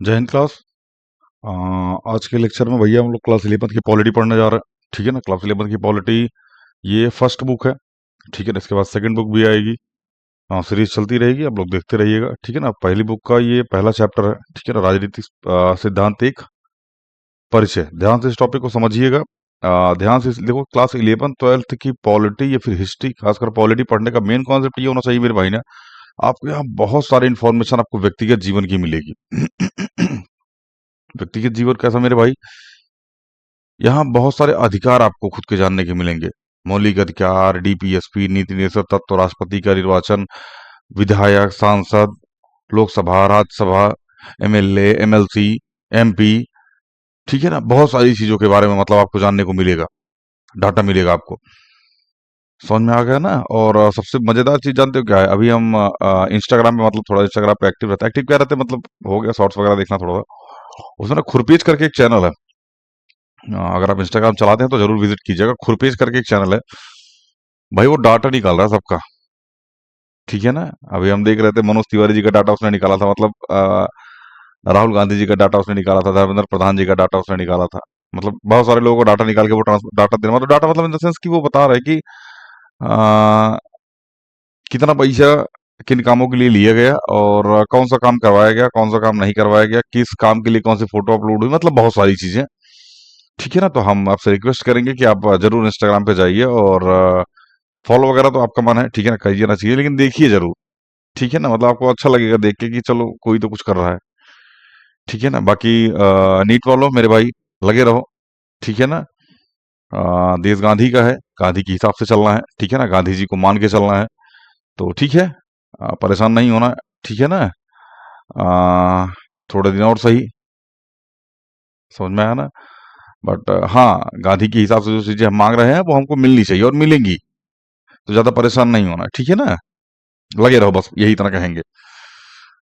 जय हिंद क्लास। अ, आज के लेक्चर में भैया हम लोग क्लास 11 की पॉलिटी पढ़ने जा रहे हैं। ठीक है ना, क्लास 11 की पॉलिटी ये फर्स्ट बुक है। ठीक है ना, इसके बाद सेकंड बुक भी आएगी। सीरीज चलती रहेगी, आप लोग देखते रहिएगा। ठीक है ना, पहली बुक का ये पहला चैप्टर है। ठीक है ना, राजनीतिक सिद्धांत एक परिचय। ध्यान से इस टॉपिक को समझिएगा। ध्यान से देखो, क्लास 11 12th की पॉलिटी या फिर हिस्ट्री, खासकर पॉलिटी पढ़ने का मेन कॉन्सेप्ट ये होना चाहिए मेरे भाई ना, आपको यहाँ बहुत सारी इंफॉर्मेशन आपको व्यक्तिगत जीवन की मिलेगी। व्यक्तिगत जीवन कैसा मेरे भाई? यहाँ बहुत सारे अधिकार आपको खुद के जानने के मिलेंगे। मौलिक अधिकार, डीपीएसपी, नीति निर्देशक तत्व, राष्ट्रपति का निर्वाचन, विधायक, सांसद, Lok Sabha, Rajya Sabha, MLA, MLC, MP. ठीक है ना, बहुत सारी चीजों के बारे में मतलब आपको जानने को मिलेगा, डाटा मिलेगा आपको। समझ में आ गया ना? और सबसे मजेदार चीज जानते हो क्या है? अभी हम इंस्टाग्राम पे मतलब थोड़ा इंस्टाग्राम पे एक्टिव रहता है। एक्टिव क्या रहते हैं मतलब, हो गया शॉर्ट्स वगैरह देखना थोड़ा सा। उसमें ना खुरपीच करके एक चैनल है। अगर आप इंस्टाग्राम चलाते हैं तो जरूर विजिट कीजिएगा। खुरपेज करके एक चैनल है भाई, वो डाटा निकाल रहा है सबका। ठीक है ना, अभी हम देख रहे थे मनोज तिवारी जी का डाटा उसने निकाला था, मतलब राहुल गांधी जी का डाटा उसने निकाला था, धर्मेंद्र प्रधान जी का डाटा उसने निकाला था। मतलब बहुत सारे लोगों को डाटा निकाल के वो डाटा देना, मतलब डाटा मतलब इन द सेंस कि वो बता रहे हैं कि आ, कितना पैसा किन कामों के लिए लिया गया और कौन सा काम करवाया गया, कौन सा काम नहीं करवाया गया, किस काम के लिए कौन सी फोटो अपलोड हुई, मतलब बहुत सारी चीजें। ठीक है ना, तो हम आपसे रिक्वेस्ट करेंगे कि आप जरूर इंस्टाग्राम पे जाइए और फॉलो वगैरह तो आपका मन है, ठीक है ना, करिए ना चाहिए, लेकिन देखिए जरूर। ठीक है ना, मतलब आपको अच्छा लगेगा देख के कि चलो कोई तो कुछ कर रहा है। ठीक है ना, बाकी नीट फॉलो मेरे भाई, लगे रहो। ठीक है ना। देश गांधी का है, गांधी के हिसाब से चलना है। ठीक है ना, गांधी जी को मान के चलना है। तो ठीक है, परेशान नहीं होना है। ठीक है ना। अ, थोड़े दिन और सही, समझ में आया ना? बट हाँ, गांधी के हिसाब से जो चीजें हम मांग रहे हैं वो हमको मिलनी चाहिए और मिलेंगी। तो ज्यादा परेशान नहीं होना है। ठीक है ना, लगे रहो, बस यही इतना कहेंगे।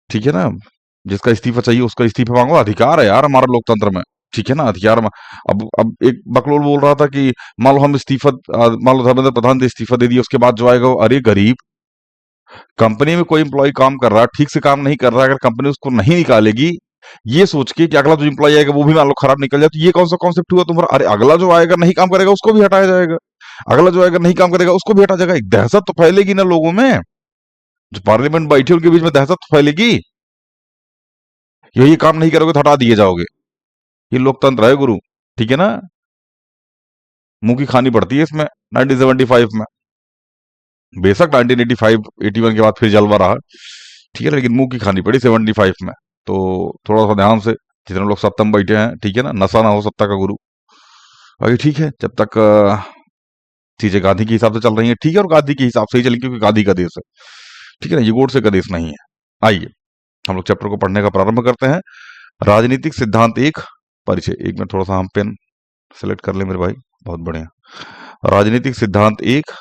ठीक है ना, जिसका इस्तीफा चाहिए उसका इस्तीफा मांगो, अधिकार है यार हमारा लोकतंत्र में। ठीक है ना, अधिकार में। अब एक बकलोल बोल रहा था कि मान लो हम मान लो धर्मेंद्र प्रधान ने इस्तीफा दे दिया, उसके बाद जो आएगा अरे गरीब, कंपनी में कोई एम्प्लॉय काम कर रहा है, ठीक से काम नहीं कर रहा है, अगर कंपनी उसको नहीं निकालेगी ये सोच के कि अगला जो एम्प्लॉय आएगा वो भी मान लो खराब निकल जाए, तो ये कौन सा कॉन्सेप्ट हुआ तुम्हारा? अरे अगला जो आएगा नहीं काम करेगा उसको भी हटाया जाएगा, अगला जो आएगा नहीं काम करेगा उसको भी हटाया जाएगा। एक दहशत तो फैलेगी ना लोगों में, जो पार्लियामेंट बैठी है उनके बीच में दहशत तो फैलेगी। ये काम नहीं करोगे तो हटा दिए जाओगे। ये लोकतंत्र है गुरु। ठीक है ना, मुंह की खानी पड़ती है इसमें। 1975 में, बेशक 1985 81 के बाद फिर जलवा रहा, ठीक है, लेकिन मुंह की खानी पड़ी 75 में। तो थोड़ा सा ध्यान से, जितने लोग सत्ता में बैठे हैं, ठीक है ना, नशा ना हो सत्ता का गुरु। बाकी ठीक है, जब तक चीजें गांधी के हिसाब से चल रही हैं ठीक है, और गांधी के हिसाब से ही चलेंगी क्योंकि गांधी का देश है। ठीक है ना, ये गोडसे का देश नहीं है। आइए हम लोग चैप्टर को पढ़ने का प्रारंभ करते हैं। राजनीतिक सिद्धांत एक परिचय। एक मिनट, थोड़ा सा हम पेन सेलेक्ट कर ले मेरे भाई। बहुत बढ़िया। राजनीतिक सिद्धांत एक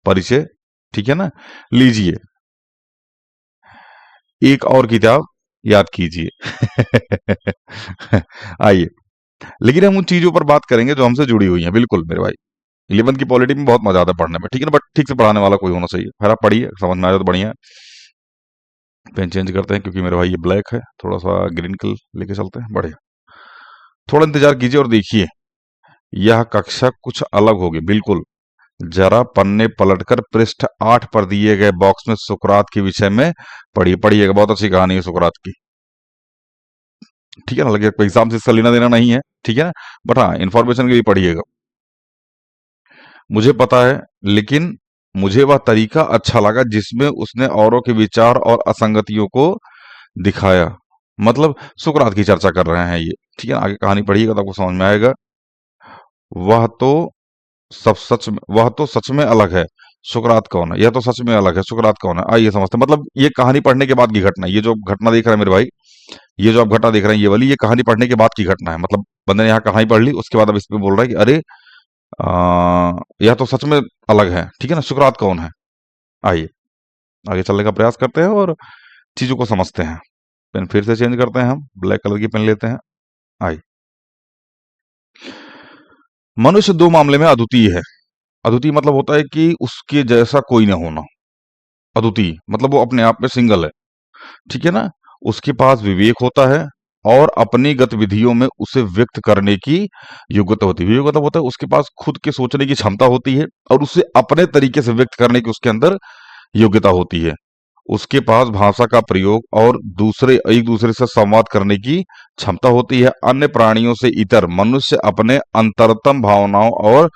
परिचय। ठीक है ना, लीजिए एक और किताब याद कीजिए। आइए, लेकिन हम उन चीजों पर बात करेंगे जो हमसे जुड़ी हुई हैं, बिल्कुल मेरे भाई। 11 की पॉलिटी में बहुत मजा आता है पढ़ने में, ठीक है ना, बट ठीक से पढ़ाने वाला कोई होना चाहिए। फिर आप पढ़िए, समझ में आया तो बढ़िया है। पेन चेंज करते हैं क्योंकि मेरे भाई ये ब्लैक है, थोड़ा सा ग्रीन कलर लेके चलते हैं, बढ़िया। थोड़ा इंतजार कीजिए और देखिए, यह कक्षा कुछ अलग होगी बिल्कुल। जरा पन्ने पलटकर पृष्ठ 8 पर दिए गए बॉक्स में सुकरात के विषय में पढ़िए। पढ़िएगा, बहुत अच्छी कहानी है सुकरात की। ठीक है ना, लगे एग्जाम से इसका लेना देना नहीं है, ठीक है ना, बट हाँ इन्फॉर्मेशन के लिए पढ़िएगा। मुझे पता है, लेकिन मुझे वह तरीका अच्छा लगा जिसमें उसने औरों के विचार और असंगतियों को दिखाया। मतलब सुकरात की चर्चा कर रहे हैं ये। ठीक है ना, आगे कहानी पढ़िएगा तो आपको समझ में आएगा। वह तो वह तो सच में अलग है। सुकरात कौन है? यह तो सच में अलग है। सुकरात कौन है? आइए समझते हैं। मतलब ये कहानी पढ़ने के बाद की घटना है। ये जो घटना देख रहे हैं मेरे भाई, ये जो आप घटना देख रहे हैं ये वाली, ये कहानी पढ़ने के बाद की घटना है। मतलब बंदे ने यहाँ कहानी पढ़ ली, उसके बाद अब इस पे बोल रहा है कि अरे यह तो सच में अलग है। ठीक है ना, सुकरात कौन है? आइए आगे चलने का प्रयास करते हैं और चीजों को समझते हैं। पेन फिर से चेंज करते हैं, हम ब्लैक कलर की पेन लेते हैं। आइए, मनुष्य दो मामले में अद्वितीय है। अद्वितीय मतलब होता है कि उसके जैसा कोई ना होना। अद्वितीय मतलब वो अपने आप में सिंगल है। ठीक है ना, उसके पास विवेक होता है, और अपनी गतिविधियों में उसे व्यक्त करने की योग्यता होती है। योग्यता होता है उसके पास खुद के सोचने की क्षमता होती है और उसे अपने तरीके से व्यक्त करने की उसके अंदर योग्यता होती है। उसके पास भाषा का प्रयोग और दूसरे एक दूसरे से संवाद करने की क्षमता होती है। अन्य प्राणियों से इतर मनुष्य अपने अंतरतम भावनाओं और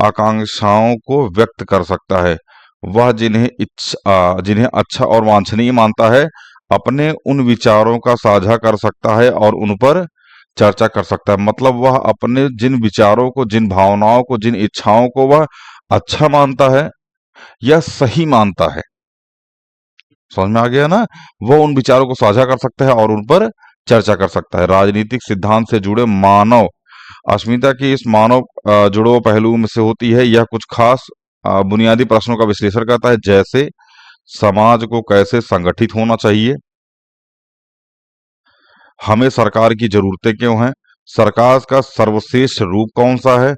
आकांक्षाओं को व्यक्त कर सकता है। वह जिन्हें अच्छा और वांछनीय मानता है अपने उन विचारों का साझा कर सकता है और उन पर चर्चा कर सकता है। मतलब वह अपने जिन विचारों को, जिन भावनाओं को, जिन इच्छाओं को वह अच्छा मानता है या सही मानता है, समझ में आ गया ना, वो उन विचारों को साझा कर सकता है और उन पर चर्चा कर सकता है। राजनीतिक सिद्धांत से जुड़े मानव अस्मिता की इस मानव जुड़ों पहलू में से होती है। यह कुछ खास बुनियादी प्रश्नों का विश्लेषण करता है, जैसे समाज को कैसे संगठित होना चाहिए, हमें सरकार की जरूरतें क्यों हैं, सरकार का सर्वश्रेष्ठ रूप कौन सा है,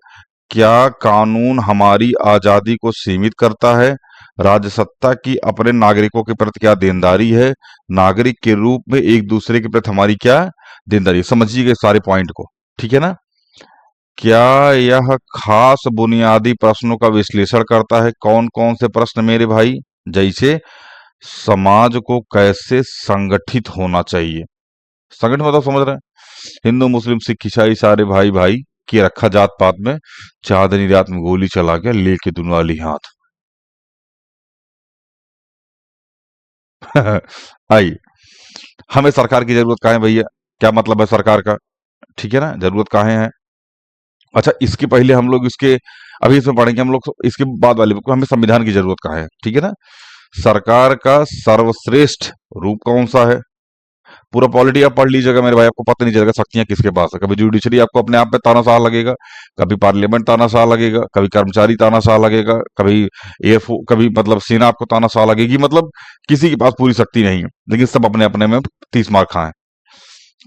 क्या कानून हमारी आजादी को सीमित करता है, राजसत्ता की अपने नागरिकों के प्रति क्या देनदारी है, नागरिक के रूप में एक दूसरे के प्रति हमारी क्या देनदारी है। समझिए सारे पॉइंट को, ठीक है ना। क्या यह खास बुनियादी प्रश्नों का विश्लेषण करता है। कौन कौन से प्रश्न मेरे भाई, जैसे समाज को कैसे संगठित होना चाहिए, संगठित मतलब समझ रहे हैं, हिंदू मुस्लिम सिख ईसाई सारे भाई भाई की रखा जात पात में, चांदनी रात में गोली चला गया लेके दुनवाली हाथ। आइए, हमें सरकार की जरूरत काहे भैया, क्या मतलब है सरकार का, ठीक है ना, जरूरत काहे है। अच्छा, इसके पहले हम लोग इसके अभी इसमें पढ़ेंगे हम लोग इसके बाद वाले को, हमें संविधान की जरूरत काहे है, ठीक है ना। सरकार का सर्वश्रेष्ठ रूप कौन सा है, पूरा पॉलिटी आप पढ़ लीजिएगा मेरे भाई, आपको पता नहीं चलेगा शक्तियां किसके पास है। कभी जुडिशरी आपको अपने आप पे तानाशाह लगेगा, कभी पार्लियामेंट तानाशाह लगेगा, कभी कर्मचारी तानाशाह लगेगा, कभी एयरफोर्स, कभी मतलब सेना आपको तानाशाह लगेगी। मतलब किसी के पास पूरी शक्ति नहीं है, लेकिन सब अपने अपने में 30 मार खाएं,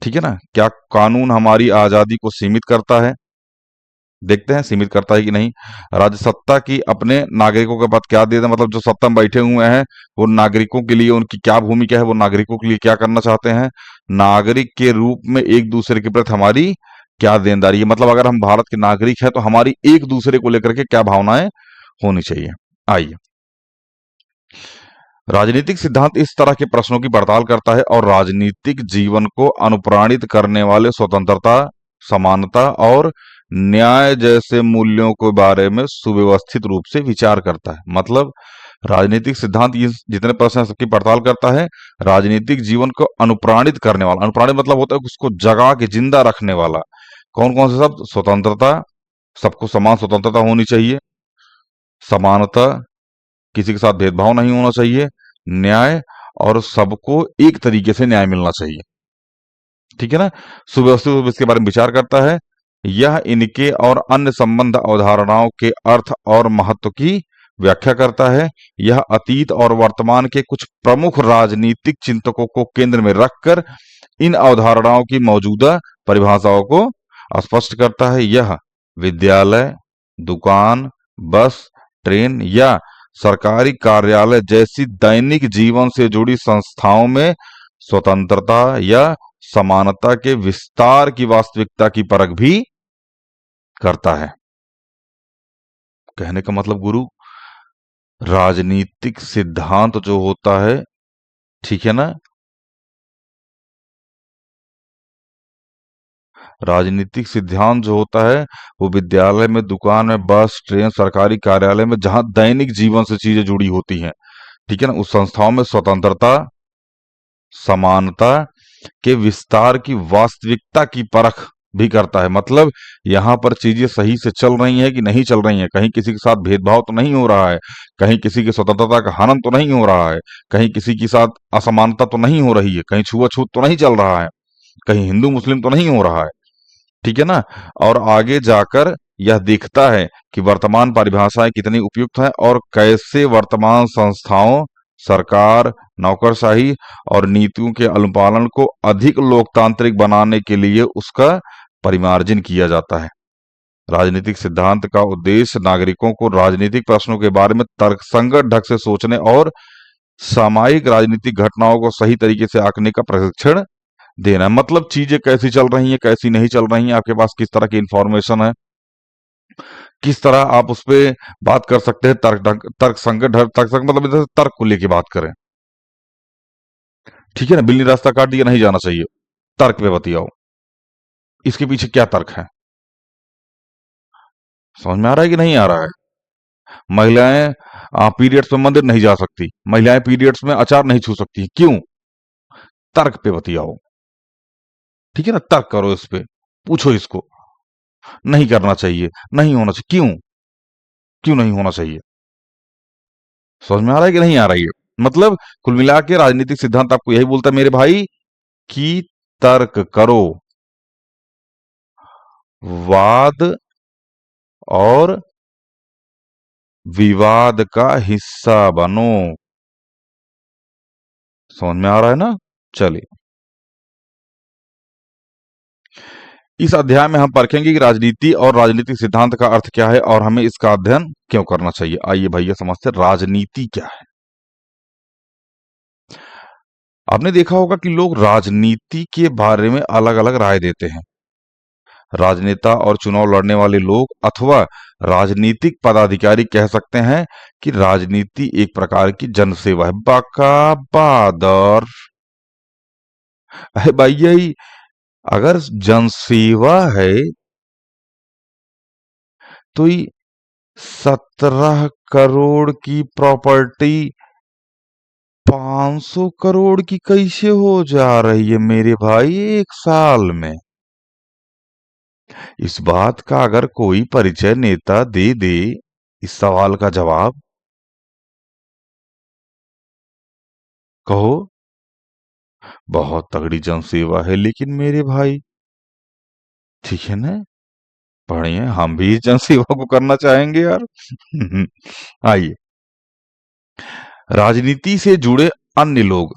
ठीक है ना। क्या कानून हमारी आजादी को सीमित करता है, देखते हैं सीमित करता है कि नहीं। राजसत्ता की अपने नागरिकों के पास क्या देता है, मतलब जो सत्ता में बैठे हुए हैं वो नागरिकों के लिए उनकी क्या भूमिका है, वो नागरिकों के लिए क्या करना चाहते हैं, नागरिक के रूप में एक दूसरे के प्रति हमारी क्या देनदारी है। मतलब अगर हम भारत के नागरिक हैं तो हमारी एक दूसरे को लेकर के क्या भावनाएं होनी चाहिए। आइए, राजनीतिक सिद्धांत इस तरह के प्रश्नों की पड़ताल करता है और राजनीतिक जीवन को अनुप्राणित करने वाले स्वतंत्रता, समानता और न्याय जैसे मूल्यों के बारे में सुव्यवस्थित रूप से विचार करता है। मतलब राजनीतिक सिद्धांत ये जितने प्रश्न हैं सबकी पड़ताल करता है, राजनीतिक जीवन को अनुप्राणित करने वाला, अनुप्राणित मतलब होता है कि उसको जगा के जिंदा रखने वाला। कौन कौन से शब्द, स्वतंत्रता, सबको समान स्वतंत्रता होनी चाहिए, समानता, किसी के साथ भेदभाव नहीं होना चाहिए, न्याय, और सबको एक तरीके से न्याय मिलना चाहिए, ठीक है ना। सुव्यवस्थित रूप इसके बारे में विचार करता है। यह इनके और अन्य संबंध अवधारणाओं के अर्थ और महत्व की व्याख्या करता है। यह अतीत और वर्तमान के कुछ प्रमुख राजनीतिक चिंतकों को केंद्र में रखकर इन अवधारणाओं की मौजूदा परिभाषाओं को स्पष्ट करता है। यह विद्यालय, दुकान, बस, ट्रेन या सरकारी कार्यालय जैसी दैनिक जीवन से जुड़ी संस्थाओं में स्वतंत्रता या समानता के विस्तार की वास्तविकता की परख भी करता है। कहने का मतलब गुरु, राजनीतिक सिद्धांत जो होता है, ठीक है ना, राजनीतिक सिद्धांत जो होता है वो विद्यालय में, दुकान में, बस, ट्रेन, सरकारी कार्यालय में जहां दैनिक जीवन से चीजें जुड़ी होती हैं, ठीक है ना, उस संस्थाओं में स्वतंत्रता, समानता के विस्तार की वास्तविकता की परख भी करता है। मतलब यहाँ पर चीजें सही से चल रही हैं कि नहीं चल रही हैं, कहीं किसी के साथ भेदभाव तो नहीं हो रहा है, कहीं किसी की स्वतंत्रता का हनन तो नहीं हो रहा है, कहीं किसी के साथ असमानता तो नहीं हो रही है, कहीं छुआछूत तो नहीं चल रहा है, कहीं हिंदू मुस्लिम तो नहीं हो रहा है, ठीक है ना। और आगे जाकर यह दिखता है कि वर्तमान परिभाषाएं कितनी उपयुक्त हैं और कैसे वर्तमान संस्थाओं, सरकार, नौकरशाही और नीतियों के अनुपालन को अधिक लोकतांत्रिक बनाने के लिए उसका परिमार्जन किया जाता है। राजनीतिक सिद्धांत का उद्देश्य नागरिकों को राजनीतिक प्रश्नों के बारे में तर्कसंगत ढंग से सोचने और सामायिक राजनीतिक घटनाओं को सही तरीके से आंकने का प्रशिक्षण देना है। मतलब चीजें कैसी चल रही हैं, कैसी नहीं चल रही हैं, आपके पास किस तरह की इंफॉर्मेशन है, किस तरह आप उस पे बात कर सकते हैं, तर्क संगत तर्क संगत मतलब इधर तर्क को लेके बात करें। ठीक है ना, बिल्ली रास्ता काट दिया, नहीं जाना चाहिए, तर्क पे बतियाओ, इसके पीछे क्या तर्क है, समझ में आ रहा है कि नहीं आ रहा है। महिलाएं पीरियड्स में मंदिर नहीं जा सकती, महिलाएं पीरियड्स में अचार नहीं छू सकती, क्यों? तर्क पे बतियाओ। ठीक है ना, तर्क करो, इस पे पूछो इसको। नहीं करना चाहिए, नहीं होना चाहिए, क्यों? क्यों नहीं होना चाहिए? समझ में आ रहा है कि नहीं आ रही है? मतलब कुल मिला के राजनीतिक सिद्धांत आपको यही बोलता है मेरे भाई, कि तर्क करो, वाद और विवाद का हिस्सा बनो। समझ में आ रहा है ना? चलिए, इस अध्याय में हम परखेंगे कि राजनीति और राजनीतिक सिद्धांत का अर्थ क्या है और हमें इसका अध्ययन क्यों करना चाहिए। आइए भैया समझते हैं राजनीति क्या है। आपने देखा होगा कि लोग राजनीति के बारे में अलग अलग राय देते हैं। राजनेता और चुनाव लड़ने वाले लोग अथवा राजनीतिक पदाधिकारी कह सकते हैं कि राजनीति एक प्रकार की जनसेवा है। बाका बादर, अरे भैया अगर जनसेवा है तो ये 17 करोड़ की प्रॉपर्टी 500 करोड़ की कैसे हो जा रही है मेरे भाई एक साल में? इस बात का अगर कोई परिचय नेता दे दे इस सवाल का जवाब, कहो बहुत तगड़ी जनसेवा है। लेकिन मेरे भाई, ठीक है ना, बढ़िया, हम भी इस जनसेवा को करना चाहेंगे यार। आइए, राजनीति से जुड़े अन्य लोग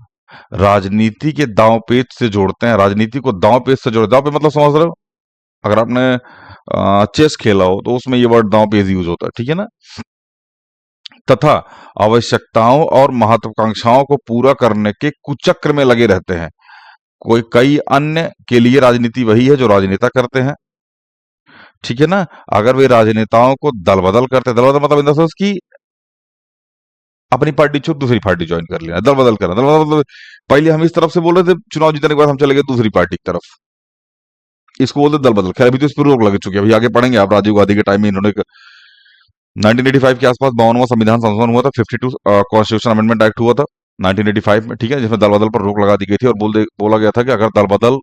राजनीति के दांव पेच से जोड़ते हैं। राजनीति को दांव पेच से जोड़े, दांव पेच मतलब समझ रहे हो? अगर आपने चेस खेला हो तो उसमें ये वर्ड दांव पेच यूज होता है, ठीक है ना। तथा आवश्यकताओं और महत्वाकांक्षाओं को पूरा करने के कुचक्र में लगे रहते हैं। कोई कई अन्य के लिए राजनीति वही है जो राजनेता करते हैं। ठीक है ना। अगर वे राजनेताओं को दल बदल करते, दल बदल मतलब इन द सेंस कि अपनी पार्टी छोड़ दूसरी पार्टी ज्वाइन कर लेना, दल बदल करना। दल बदल मतलब पहले हम इस तरफ से बोल रहे थे, चुनाव जीतने के बाद हम चले गए दूसरी पार्टी की तरफ, इसको बोलते दल बदल। खैर अभी तो इस पर रोक लग चुकी है, अभी आगे पढ़ेंगे आप। राजीव गांधी के टाइम में इन्होंने 1985 के आसपास 52वां संविधान संशोधन हुआ था, 52 कॉन्स्टिट्यूशन अमेंडमेंट एक्ट हुआ था 1985 में, ठीक है, जिसमें दल बदल पर रोक लगा दी गई थी और बोला गया था कि अगर दल बदल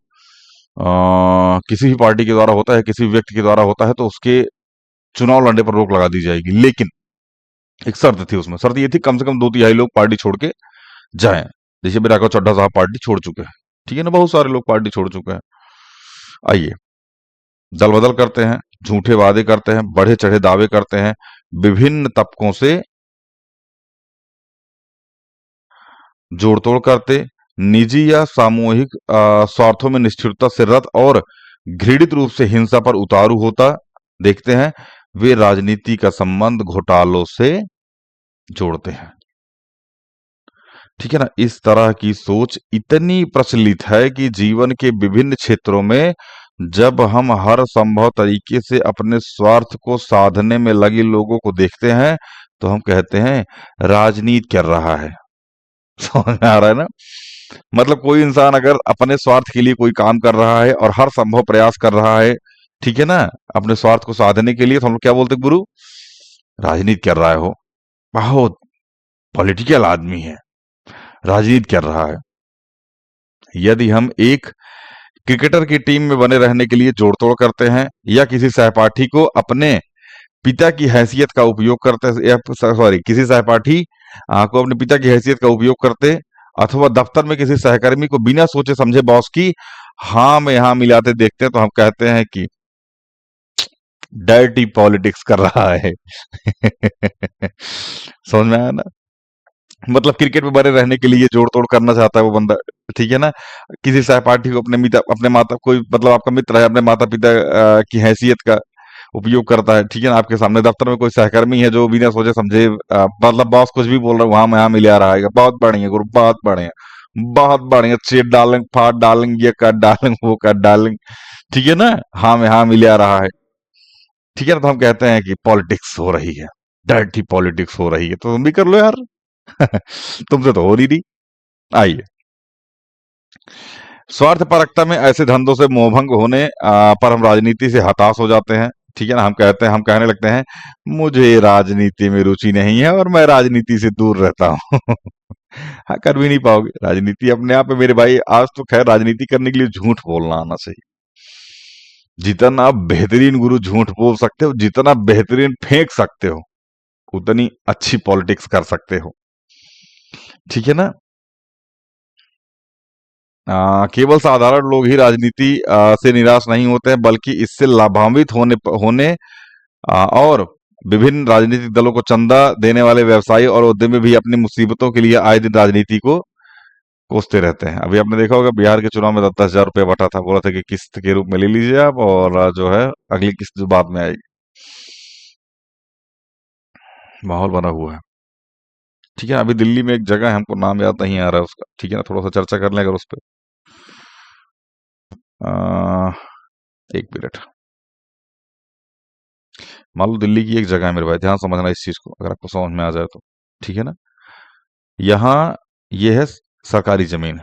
किसी भी पार्टी के द्वारा होता है, किसी भी व्यक्ति के द्वारा होता है, तो उसके चुनाव लड़ने पर रोक लगा दी जाएगी। लेकिन एक शर्त थी, उसमें शर्त ये थी कम से कम 2/3 लोग पार्टी छोड़ के जाएं। जैसे मेरा चड्ढा साहब पार्टी छोड़ चुके हैं, ठीक है ना, बहुत सारे लोग पार्टी छोड़ चुके हैं। आइए, दल बदल करते हैं, झूठे वादे करते हैं, बढ़े चढ़े दावे करते हैं, विभिन्न तबकों से जोड़ तोड़ करते, निजी या सामूहिक स्वार्थों में निष्ठुरता से रत और घृणित रूप से हिंसा पर उतारू होता देखते हैं, वे राजनीति का संबंध घोटालों से जोड़ते हैं। ठीक है ना। इस तरह की सोच इतनी प्रचलित है कि जीवन के विभिन्न क्षेत्रों में जब हम हर संभव तरीके से अपने स्वार्थ को साधने में लगे लोगों को देखते हैं तो हम कहते हैं राजनीति कर रहा है। समझ में आ रहा है ना? मतलब कोई इंसान अगर अपने स्वार्थ के लिए कोई काम कर रहा है और हर संभव प्रयास कर रहा है, ठीक है ना, अपने स्वार्थ को साधने के लिए, तो हम लोग क्या बोलते हैं गुरु? राजनीति कर रहा है, हो बहुत पॉलिटिकल आदमी है, राजनीति कर रहा है। यदि हम एक क्रिकेटर की टीम में बने रहने के लिए जोड़-तोड़ करते हैं या किसी सहपाठी को अपने पिता की हैसियत का उपयोग करते या सॉरी किसी सहपाठी को अपने पिता की हैसियत का उपयोग करते अथवा दफ्तर में किसी सहकर्मी को बिना सोचे समझे बॉस की हाँ में यहाँ मिलाते देखते हैं तो हम कहते हैं कि डर्टी पॉलिटिक्स कर रहा है। समझ में आया ना? मतलब क्रिकेट में बने रहने के लिए जोड़ तोड़ करना चाहता है वो बंदा, ठीक है ना। किसी सहपाठी को अपने माता कोई मतलब आपका मित्र है, अपने माता पिता की हैसियत का उपयोग करता है, ठीक है ना। आपके सामने दफ्तर में कोई सहकर्मी है जो बिना सोचे समझे मतलब बॉस कुछ भी बोल रहा है वहां में यहाँ मिला रहा है, बहुत बढ़िया गुरु, बहुत बढ़िया, बहुत बढ़िया, चेत डालेंगे, फाड़ डालेंगे, ये कर डालेंगे, वो कर डालेंगे। ठीक है ना? हाँ में हाँ मिला रहा है। ठीक है ना? तो हम कहते हैं कि पॉलिटिक्स हो रही है, डर्टी पॉलिटिक्स हो रही है, तो तुम भी कर लो यार। तुमसे तो हो रही थी। आइए, स्वार्थपरकता में ऐसे धंधों से मोहभंग होने पर हम राजनीति से हताश हो जाते हैं। ठीक है ना? हम कहने लगते हैं, मुझे राजनीति में रुचि नहीं है और मैं राजनीति से दूर रहता हूँ। हाँ, कर भी नहीं पाओगे। राजनीति अपने आप में मेरे भाई, आज तो खैर राजनीति करने के लिए झूठ बोलना आना चाहिए। जितना बेहतरीन गुरु झूठ बोल सकते हो, जितना बेहतरीन फेंक सकते हो, उतनी अच्छी पॉलिटिक्स कर सकते हो। ठीक है ना? केवल साधारण लोग ही राजनीति से निराश नहीं होते हैं, बल्कि इससे लाभान्वित होने और विभिन्न राजनीतिक दलों को चंदा देने वाले व्यवसायी और उद्यमी भी अपनी मुसीबतों के लिए आए दिन राजनीति को कोसते रहते हैं। अभी आपने देखा होगा बिहार के चुनाव में 10-10 हजार रुपया बटा था, बोला था कि किस्त के रूप में ले लीजिए आप, और जो है अगली किस्त जो बाद में आएगी। माहौल बना हुआ है। ठीक है, अभी दिल्ली में एक जगह है, हमको नाम याद नहीं आ रहा है उसका। ठीक है ना? थोड़ा सा चर्चा कर लें अगर उस पर। एक मिनट। मान लो दिल्ली की एक जगह है मेरे भाई, ध्यान समझना इस चीज को, अगर आपको समझ में आ जाए तो। ठीक है ना? यहाँ ये है सरकारी जमीन,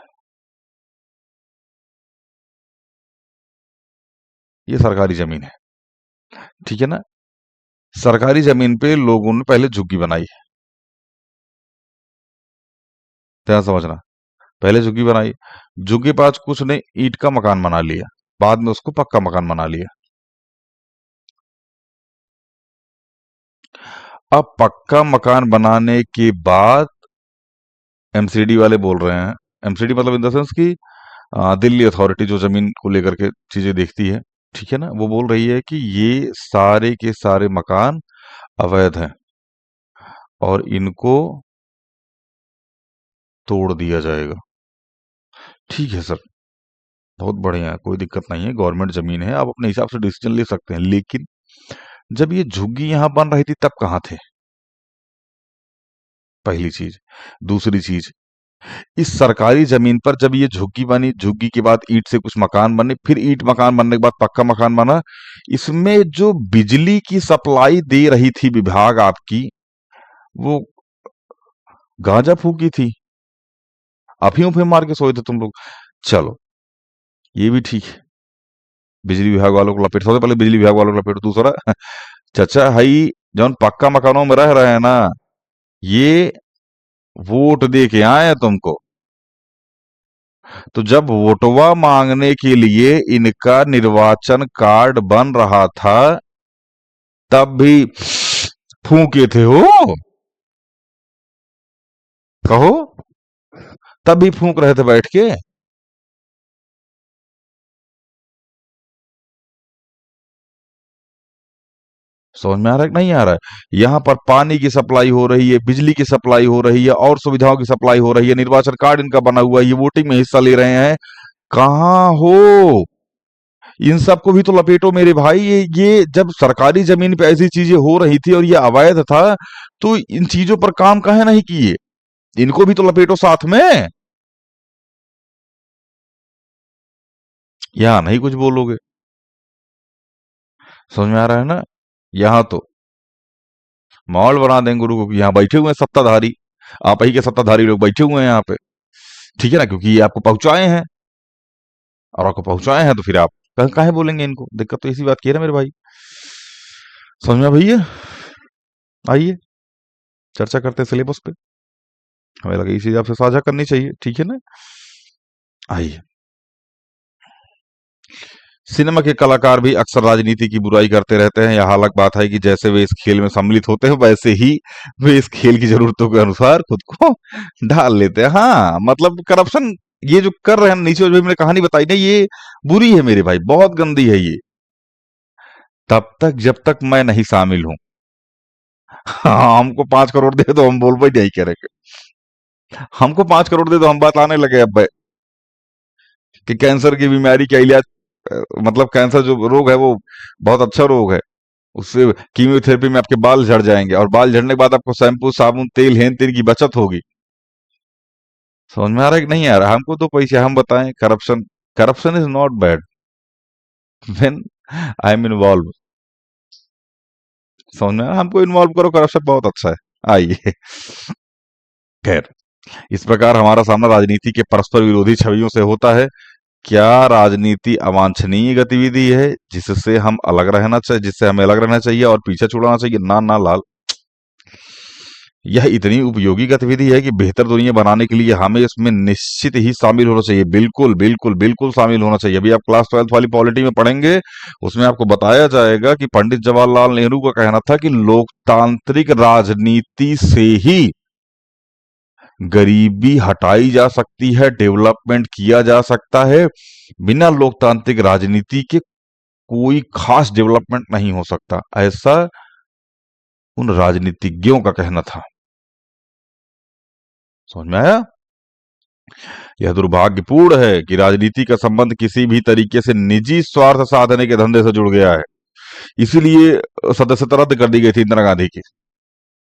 ये सरकारी जमीन है। ठीक है ना? सरकारी जमीन पे लोगों ने पहले झुग्गी बनाई है। ध्यान समझना, पहले झुग्गी बनाई, झुग्गी के पास कुछ ने ईंट का मकान बना लिया, बाद में उसको पक्का मकान बना लिया। अब पक्का मकान बनाने के बाद एमसीडी वाले बोल रहे हैं, एमसीडी मतलब इन द सेंस की दिल्ली अथॉरिटी जो जमीन को लेकर के चीजें देखती है। ठीक है ना? वो बोल रही है कि ये सारे के सारे मकान अवैध हैं और इनको तोड़ दिया जाएगा। ठीक है सर, बहुत बढ़िया है, कोई दिक्कत नहीं है, गवर्नमेंट जमीन है, आप अपने हिसाब से डिसीजन ले सकते हैं। लेकिन जब ये झुग्गी यहां बन रही थी तब कहाँ थे? पहली चीज। दूसरी चीज, इस सरकारी जमीन पर जब ये झुग्गी बनी, झुग्गी के बाद ईंट से कुछ मकान बने, फिर ईंट मकान बनने के बाद पक्का मकान बना, इसमें जो बिजली की सप्लाई दे रही थी विभाग आपकी, वो गांजा फूकी थी, अफीम उफीम मार के सोए थे तुम लोग। चलो, ये भी ठीक है, बिजली विभाग वालों को लपेट, सबसे पहले बिजली विभाग वालों को लपेट। दूसरा, चाचा हई जौन पक्का मकानों में रह रहे हैं ना, ये वोट दे के आए हैं तुमको, तो जब वोटवा मांगने के लिए इनका निर्वाचन कार्ड बन रहा था, तब भी फूके थे हो, कहो, तब भी फूक रहे थे बैठ के। समझ में आ रहा है कि नहीं आ रहा है? यहाँ पर पानी की सप्लाई हो रही है, बिजली की सप्लाई हो रही है, और सुविधाओं की सप्लाई हो रही है, निर्वाचन कार्ड इनका बना हुआ है, ये वोटिंग में हिस्सा ले रहे हैं। कहाँ हो? इन सबको भी तो लपेटो मेरे भाई। ये जब सरकारी जमीन पे ऐसी चीजें हो रही थी और ये अवैध था, तो इन चीजों पर काम काहे नहीं किए? इनको भी तो लपेटो साथ में। यहाँ नहीं कुछ बोलोगे। समझ में आ रहा है ना? यहाँ तो माहौल बना देंगे गुरु को कि यहाँ बैठे हुए हैं सत्ताधारी, आप ही के सत्ताधारी लोग बैठे हुए हैं यहाँ पे। ठीक है ना? क्योंकि ये आपको पहुंचाए हैं, और आपको पहुंचाए हैं तो फिर आप काहे बोलेंगे इनको? दिक्कत तो इसी बात की है ना मेरे भाई। समझ में भैया? आइए, चर्चा करते हैं सिलेबस पे। हमें लगा ये चीज आपसे साझा करनी चाहिए। ठीक है ना? आइए, सिनेमा के कलाकार भी अक्सर राजनीति की बुराई करते रहते हैं। यह अलग बात है कि जैसे वे इस खेल में सम्मिलित होते हैं, वैसे ही वे इस खेल की जरूरतों के अनुसार खुद को ढाल लेते हैं। हाँ, मतलब करप्शन ये जो कर रहे हैं नीचे, जो मैंने कहानी बताई ना, ये बुरी है मेरे भाई, बहुत गंदी है ये। तब तक जब तक मैं नहीं शामिल हूं, हाँ, हमको 5 करोड़ दे दो, हम बोल भाई नहीं करेंगे। हमको 5 करोड़ दे दो, हम बात आने लगे अब कि कैंसर की बीमारी का इलाज, मतलब कैंसर जो रोग है वो बहुत अच्छा रोग है, उससे कीमोथेरेपी में आपके बाल झड़ जाएंगे, और बाल झड़ने के बाद आपको शैम्पू साबुन तेल हेन तेन की बचत होगी। समझ में आ रहा है कि नहीं आ रहा? हमको तो पैसे हम बताएं, corruption, corruption is not bad when I am involve. समझ में आ रहा है? हमको इन्वॉल्व करो, करप्शन बहुत अच्छा है। आइए, खैर, इस प्रकार हमारा सामना राजनीति के परस्पर विरोधी छवियों से होता है। क्या राजनीति अवांछनीय गतिविधि है जिससे हम अलग रहना चाहिए, जिससे हमें अलग रहना चाहिए और पीछे छुड़ाना चाहिए? ना ना लाल, यह इतनी उपयोगी गतिविधि है कि बेहतर दुनिया बनाने के लिए हमें इसमें निश्चित ही शामिल होना चाहिए। बिल्कुल बिल्कुल बिल्कुल शामिल होना चाहिए। अभी आप क्लास 12th वाली पॉलिटी में पढ़ेंगे, उसमें आपको बताया जाएगा कि पंडित जवाहरलाल नेहरू का कहना था कि लोकतांत्रिक राजनीति से ही गरीबी हटाई जा सकती है, डेवलपमेंट किया जा सकता है। बिना लोकतांत्रिक राजनीति के कोई खास डेवलपमेंट नहीं हो सकता, ऐसा उन राजनीतिज्ञों का कहना था। समझ में आया? यह दुर्भाग्यपूर्ण है कि राजनीति का संबंध किसी भी तरीके से निजी स्वार्थ साधने के धंधे से जुड़ गया है। इसीलिए सदस्यता रद्द कर दी गई थी इंदिरा गांधी की।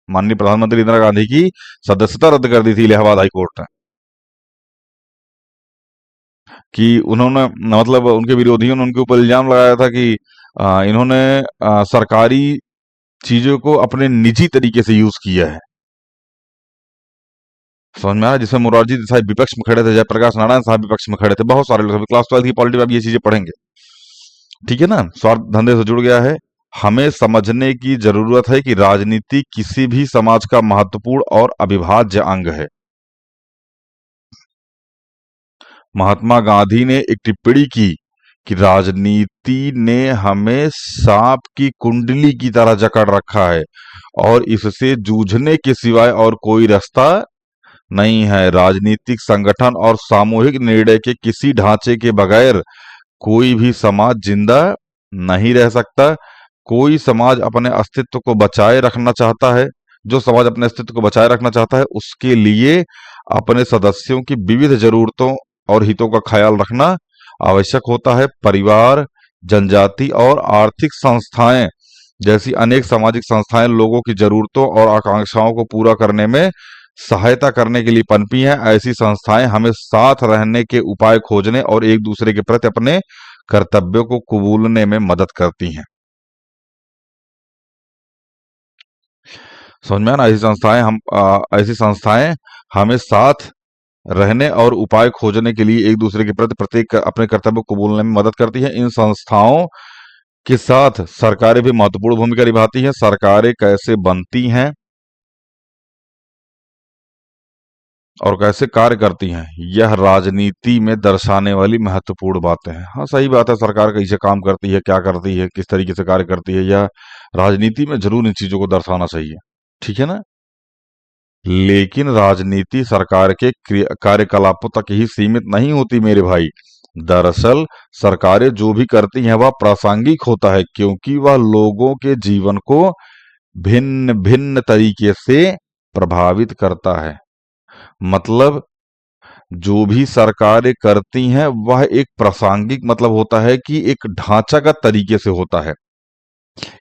माननीय प्रधानमंत्री इंदिरा गांधी की सदस्यता रद्द कर दी थी इलाहाबाद हाई कोर्ट ने, कि उन्होंने, मतलब उनके विरोधियों ने उनके ऊपर इल्जाम लगाया था कि इन्होंने सरकारी चीजों को अपने निजी तरीके से यूज किया है। समझ में आया? जिसमें मोरारजी देसाई विपक्ष में खड़े थे, जयप्रकाश नारायण साहब विपक्ष में खड़े थे, बहुत सारे लोग। क्लास 12 की पॉलिटी में आप ये चीजें पढ़ेंगे। ठीक है ना? स्वार्थ धंधे से जुड़ गया है। हमें समझने की जरूरत है कि राजनीति किसी भी समाज का महत्वपूर्ण और अविभाज्य अंग है। महात्मा गांधी ने एक टिप्पणी की कि राजनीति ने हमें सांप की कुंडली की तरह जकड़ रखा है और इससे जूझने के सिवाय और कोई रास्ता नहीं है। राजनीतिक संगठन और सामूहिक निर्णय के किसी ढांचे के बगैर कोई भी समाज जिंदा नहीं रह सकता। कोई समाज अपने अस्तित्व को बचाए रखना चाहता है, जो समाज अपने अस्तित्व को बचाए रखना चाहता है, उसके लिए अपने सदस्यों की विविध जरूरतों और हितों का ख्याल रखना आवश्यक होता है। परिवार, जनजाति और आर्थिक संस्थाएं जैसी अनेक सामाजिक संस्थाएं लोगों की जरूरतों और आकांक्षाओं को पूरा करने में सहायता करने के लिए पनपी हैं। ऐसी संस्थाएं हमें साथ रहने के उपाय खोजने और एक दूसरे के प्रति अपने कर्तव्यों को कबूलने में मदद करती हैं। समझ में आया ना? ऐसी संस्थाएं हमें साथ रहने और उपाय खोजने के लिए एक दूसरे के प्रति प्रत्येक अपने कर्तव्य को बोलने में मदद करती है। इन संस्थाओं के साथ सरकारें भी महत्वपूर्ण भूमिका निभाती हैं। सरकारें कैसे बनती हैं और कैसे कार्य करती हैं, यह राजनीति में दर्शाने वाली महत्वपूर्ण बातें हैं। हाँ, सही बात है, सरकार कैसे काम करती है, क्या करती है, किस तरीके से कार्य करती है, यह राजनीति में जरूर इन चीजों को दर्शाना चाहिए। ठीक है ना? लेकिन राजनीति सरकार के कार्यकलापों तक ही सीमित नहीं होती मेरे भाई। दरअसल सरकारें जो भी करती हैं वह प्रासंगिक होता है, क्योंकि वह लोगों के जीवन को भिन्न भिन्न तरीके से प्रभावित करता है। मतलब जो भी सरकारें करती हैं वह एक प्रासंगिक, मतलब होता है कि एक ढांचागत तरीके से होता है।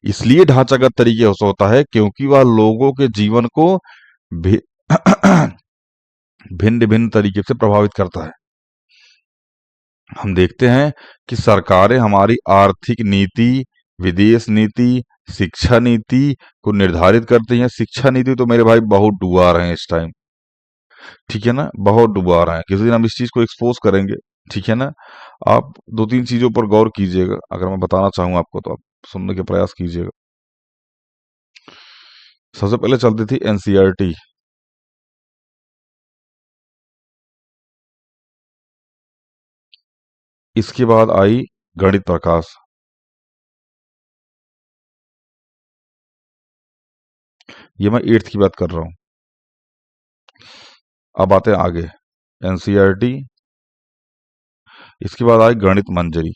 इसलिए ढांचागत तरीके से होता है क्योंकि वह लोगों के जीवन को भि- भिन्न भिन्न तरीके से प्रभावित करता है। हम देखते हैं कि सरकारें हमारी आर्थिक नीति, विदेश नीति, शिक्षा नीति को निर्धारित करती हैं। शिक्षा नीति तो मेरे भाई बहुत डुबा रहे हैं इस टाइम। ठीक है ना? बहुत डुबा रहे हैं। किसी दिन हम इस चीज को एक्सपोज करेंगे। ठीक है ना? आप दो तीन चीजों पर गौर कीजिएगा। अगर मैं बताना चाहूँ आपको तो आप सुनने के प्रयास कीजिएगा। सबसे पहले चलती थी एनसीईआरटी। इसके बाद आई गणित प्रकाश। ये मैं 8th की बात कर रहा हूँ। अब आते हैं आगे, एनसीईआरटी। इसके बाद आई गणित मंजरी।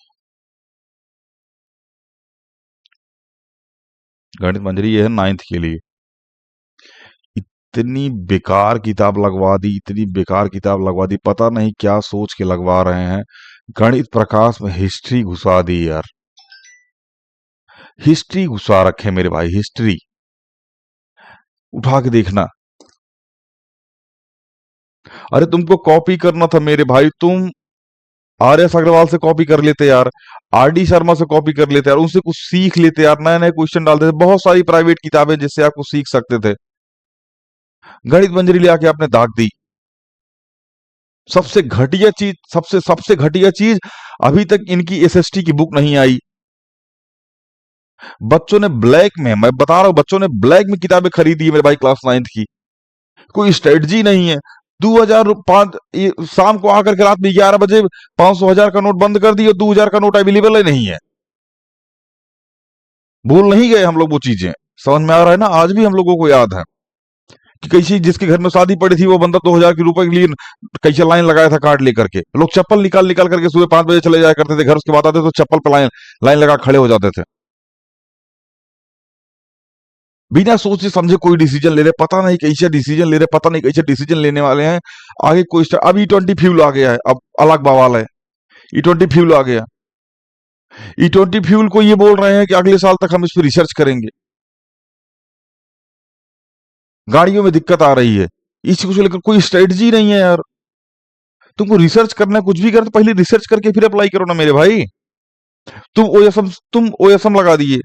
गणित मंजरी ये है 9th के लिए। इतनी बेकार किताब लगवा दी, इतनी बेकार किताब लगवा दी, पता नहीं क्या सोच के लगवा रहे हैं। गणित प्रकाश में हिस्ट्री घुसा दी यार। हिस्ट्री घुसा रखे मेरे भाई, हिस्ट्री। उठा के देखना। अरे तुमको कॉपी करना था मेरे भाई, तुम आर एस अग्रवाल से कॉपी कर लेते यार, आर डी शर्मा से कॉपी कर लेते यार, उनसे कुछ सीख लेते यार, नए नए क्वेश्चन डालते थे, बहुत सारी प्राइवेट किताबें जिससे आप कुछ सीख सकते थे। गणित मंजरी ले आके आपने दाग दी। सबसे घटिया चीज, सबसे सबसे घटिया चीज, अभी तक इनकी एसएसटी की बुक नहीं आई। बच्चों ने ब्लैक में, मैं बता रहा हूं, बच्चों ने ब्लैक में किताबें खरीदी है मेरे भाई क्लास 9th की। कोई स्ट्रेटजी नहीं है। 2005 शाम को आकर के रात में 11 बजे 500 1000 का नोट बंद कर दिए, 2000 का नोट अवेलेबल ही नहीं है। भूल नहीं गए हम लोग वो चीजें, समझ में आ रहा है ना, आज भी हम लोगों को याद है कि कैसी जिसके घर में शादी पड़ी थी वो बंदा 2000 के रुपए के लिए कैसे लाइन लगाया था कार्ड लेकर के। लोग चप्पल निकाल निकाल करके सुबह 5 बजे चले जाया करते थे घर, उसके बाद आते तो चप्पल पे लाइन लाइन लगा खड़े हो जाते थे। बिना सोचे समझे कोई डिसीजन ले रहे, पता नहीं कैसे डिसीजन ले रहे, पता नहीं कैसे डिसीजन लेने वाले हैं। आगे कोई अब E20 फ्यूल आ गया है, अब अलग बवाल है। E20 फ्यूल आ गया, E20 फ्यूल को ये बोल रहे हैं कि अगले साल तक हम इस पर रिसर्च करेंगे। गाड़ियों में दिक्कत आ रही है, इस चीज को लेकर कोई स्ट्रेटजी नहीं है यार। तुमको रिसर्च करना है, कुछ भी कर तो पहले रिसर्च करके फिर अप्लाई करो ना मेरे भाई। तुम ओएसएम लगा दिए,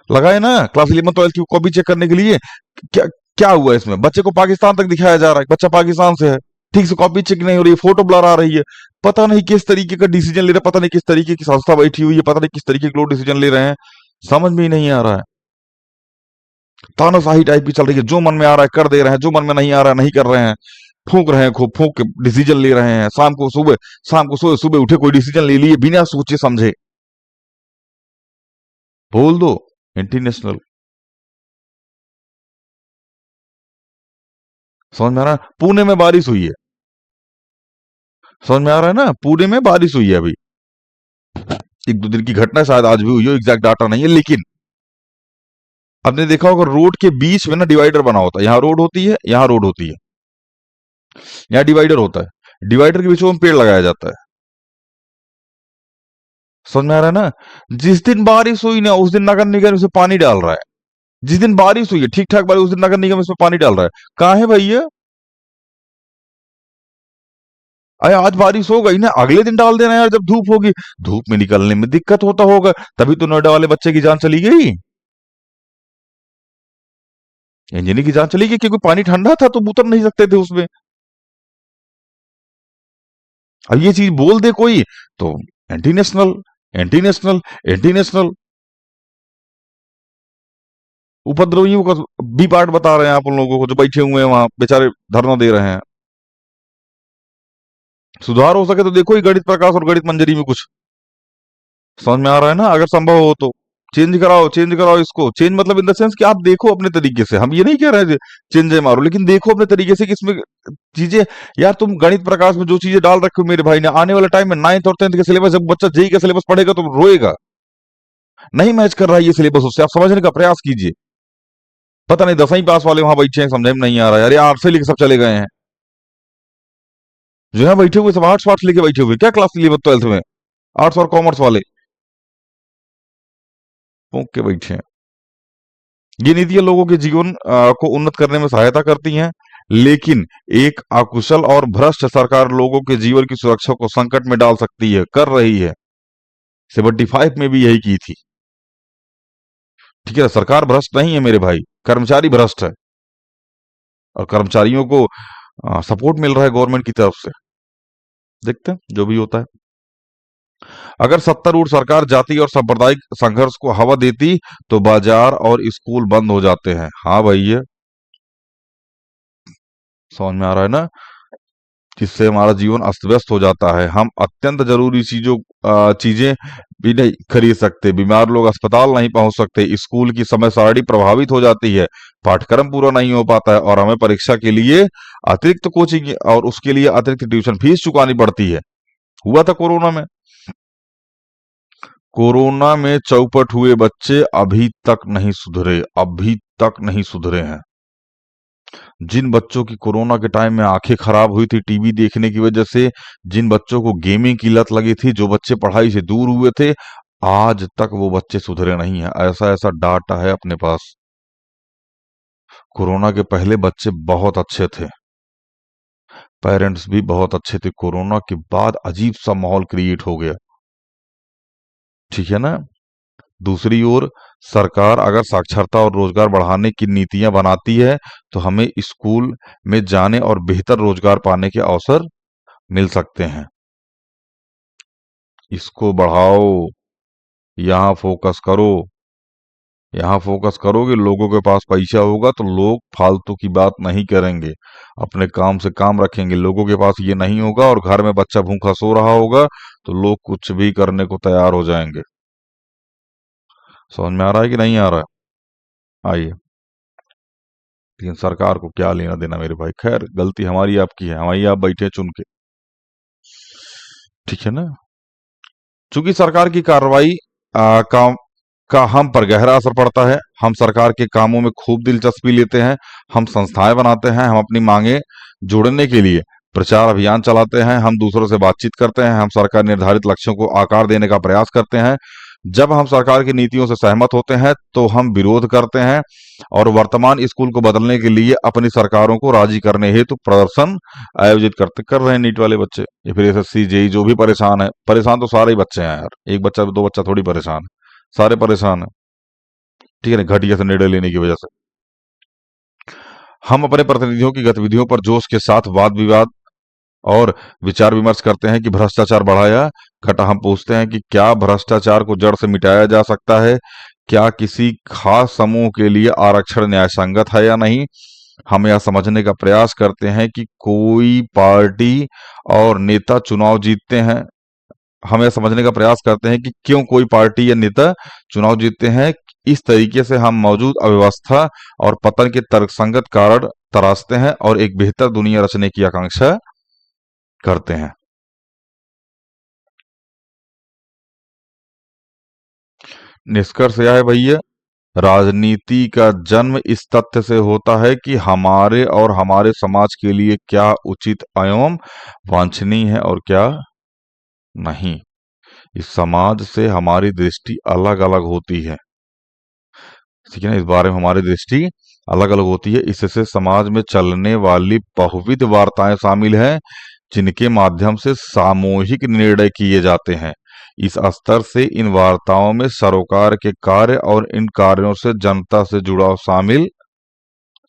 लगाए ना क्लास 11 12 की कॉपी चेक करने के लिए। क्या क्या हुआ इसमें? बच्चे को पाकिस्तान तक दिखाया जा रहा है, बच्चा पाकिस्तान से है, ठीक से कॉपी चेक नहीं हो रही है, फोटो ब्लर आ रही है। पता नहीं किस तरीके का डिसीजन ले रहे, पता नहीं किस तरीके की संस्था बैठी हुई है, पता नहीं किस तरीके के लोग डिसीजन ले रहे हैं, समझ में ही नहीं आ रहा है। तानाशाही टाइप की चल रही है, जो मन में आ रहा है कर दे रहे हैं, जो मन में नहीं आ रहा है नहीं कर रहे हैं। फूंक रहे हैं, खूब फूंक के डिसीजन ले रहे हैं। शाम को सोए सुबह उठे कोई डिसीजन ले लिए बिना सोचे समझे, बोल दो इंटरनेशनल। समझ में आ रहा है? पुणे में बारिश हुई है, समझ में आ रहा है ना, पुणे में बारिश हुई है अभी, 1 2 दिन की घटना है, शायद आज भी हुई हो, एग्जैक्ट डाटा नहीं है। लेकिन आपने देखा होगा रोड के बीच में ना डिवाइडर बना होता है, यहाँ रोड होती है, यहाँ रोड होती है, यहाँ डिवाइडर होता है, डिवाइडर के बीच में पेड़ लगाया जाता है। समझ में आ रहा है ना? जिस दिन बारिश हुई ना उस दिन नगर निगम इसमें पानी डाल रहा है। जिस दिन बारिश हुई है, ठीक ठाक बारिश, उस दिन नगर निगम इसमें पानी डाल रहा है। कहाँ है भैया? अरे आज बारिश हो गई ना, अगले दिन डाल देना यार, जब धूप होगी। धूप में निकलने में दिक्कत होता होगा, तभी तो नोएडा वाले बच्चे की जान चली गई, इंजीनियर की जान चली गई, क्योंकि पानी ठंडा था तो उतर नहीं सकते थे उसमें। अब ये चीज बोल दे कोई तो anti national, anti national, anti national. उपद्रवियों का बी पार्ट बता रहे हैं आप उन लोगों को जो बैठे हुए हैं वहां बेचारे धरना दे रहे हैं। सुधार हो सके तो देखो ही गणित प्रकाश और गणित मंजरी में कुछ, समझ में आ रहा है ना, अगर संभव हो तो चेंज कराओ, चेंज कराओ इसको। चेंज मतलब इन द सेंस कि आप देखो अपने तरीके से, हम ये नहीं कह रहे हैं चेंज है मारो, लेकिन देखो अपने तरीके से कि इसमें चीजें, यार तुम गणित प्रकाश में जो चीजें डाल रखे हो मेरे भाई ने, आने वाले टाइम में 9th और 10th के सिलेबस, जब बच्चा जेई का सिलेबस पढ़ेगा तो रोएगा। नहीं मैच कर रहा है ये सिलेबस उससे, आप समझने का प्रयास कीजिए। पता नहीं 10वीं पास वाले वहां बैठे हैं, समझ में नहीं आ रहा है, अरे आर्ट्स से लेके सब चले गए हैं, जो है बैठे हुए सब आर्ट्स वार्ट्स लेके बैठे हुए, क्या क्लास 11 12 में आर्ट्स और कॉमर्स वाले भोंक के बैठे हैं। ये नीतियां लोगों के जीवन को उन्नत करने में सहायता करती हैं, लेकिन एक अकुशल और भ्रष्ट सरकार लोगों के जीवन की सुरक्षा को संकट में डाल सकती है, कर रही है। 75 में भी यही की थी। ठीक है, सरकार भ्रष्ट नहीं है मेरे भाई, कर्मचारी भ्रष्ट है, और कर्मचारियों को सपोर्ट मिल रहा है गवर्नमेंट की तरफ से। देखते हैं जो भी होता है। अगर सत्तारूढ़ सरकार जाति और सांप्रदायिक संघर्ष को हवा देती तो बाजार और स्कूल बंद हो जाते हैं। हाँ भैया, समझ में आ रहा है ना, जिससे हमारा जीवन अस्त व्यस्त हो जाता है। हम अत्यंत जरूरी चीजें भी नहीं खरीद सकते, बीमार लोग अस्पताल नहीं पहुंच सकते, स्कूल की समय सारणी प्रभावित हो जाती है, पाठ्यक्रम पूरा नहीं हो पाता है, और हमें परीक्षा के लिए अतिरिक्त कोचिंग और उसके लिए अतिरिक्त ट्यूशन फीस चुकानी पड़ती है। हुआ था कोरोना में, कोरोना में चौपट हुए बच्चे अभी तक नहीं सुधरे, अभी तक नहीं सुधरे हैं। जिन बच्चों की कोरोना के टाइम में आंखें खराब हुई थी टीवी देखने की वजह से, जिन बच्चों को गेमिंग की लत लगी थी, जो बच्चे पढ़ाई से दूर हुए थे, आज तक वो बच्चे सुधरे नहीं हैं। ऐसा ऐसा डाटा है अपने पास। कोरोना के पहले बच्चे बहुत अच्छे थे, पेरेंट्स भी बहुत अच्छे थे। कोरोना के बाद अजीब सा माहौल क्रिएट हो गया, ठीक है ना। दूसरी ओर सरकार अगर साक्षरता और रोजगार बढ़ाने की नीतियां बनाती है तो हमें स्कूल में जाने और बेहतर रोजगार पाने के अवसर मिल सकते हैं। इसको बढ़ाओ, यहाँ फोकस करो। यहाँ फोकस करोगे, लोगों के पास पैसा होगा तो लोग फालतू की बात नहीं करेंगे, अपने काम से काम रखेंगे। लोगों के पास ये नहीं होगा और घर में बच्चा भूखा सो रहा होगा तो लोग कुछ भी करने को तैयार हो जाएंगे। समझ में आ रहा है कि नहीं आ रहा है? आइए। लेकिन सरकार को क्या लेना देना मेरे भाई, खैर गलती हमारी आपकी है, हमारी आप बैठे हैं चुन के, ठीक है ना। चूंकि सरकार की कार्रवाई का हम पर गहरा असर पड़ता है, हम सरकार के कामों में खूब दिलचस्पी लेते हैं, हम संस्थाएं बनाते हैं, हम अपनी मांगे जोड़ने के लिए प्रचार अभियान चलाते हैं, हम दूसरों से बातचीत करते हैं, हम सरकार निर्धारित लक्ष्यों को आकार देने का प्रयास करते हैं। जब हम सरकार की नीतियों से सहमत होते हैं तो हम विरोध करते हैं और वर्तमान स्कूल को बदलने के लिए अपनी सरकारों को राजी करने हेतु प्रदर्शन आयोजित करते कर रहे हैं नीट वाले बच्चे। या फिर एसएससी जेई जो भी परेशान है, परेशान तो सारे ही बच्चे हैं यार, एक बच्चा दो बच्चा थोड़ी परेशान है, सारे परेशान है, ठीक है ना, घटिया से निर्णय लेने की वजह से। हम अपने प्रतिनिधियों की गतिविधियों पर जोश के साथ वाद विवाद और विचार विमर्श करते हैं कि भ्रष्टाचार बढ़ाया घटा। हम पूछते हैं कि क्या भ्रष्टाचार को जड़ से मिटाया जा सकता है, क्या किसी खास समूह के लिए आरक्षण न्यायसंगत है या नहीं। हम यह समझने का प्रयास करते हैं कि कोई पार्टी और नेता चुनाव जीतते हैं, हम यह समझने का प्रयास करते हैं कि क्यों कोई पार्टी या नेता चुनाव जीतते हैं। इस तरीके से हम मौजूद अव्यवस्था और पतन के तर्कसंगत कारण तराशते हैं और एक बेहतर दुनिया रचने की आकांक्षा करते हैं। निष्कर्ष यह है भैया, राजनीति का जन्म इस तथ्य से होता है कि हमारे और हमारे समाज के लिए क्या उचित एवं वांछनीय है और क्या नहीं। इस समाज से हमारी दृष्टि अलग अलग होती है, ठीक है ना, इस बारे में हमारी दृष्टि अलग अलग होती है। इससे समाज में चलने वाली बहुविध वार्ताएं शामिल हैं जिनके माध्यम से सामूहिक निर्णय किए जाते हैं। इस स्तर से इन वार्ताओं में सरोकार के कार्य और इन कार्यों से जनता से जुड़ाव शामिल,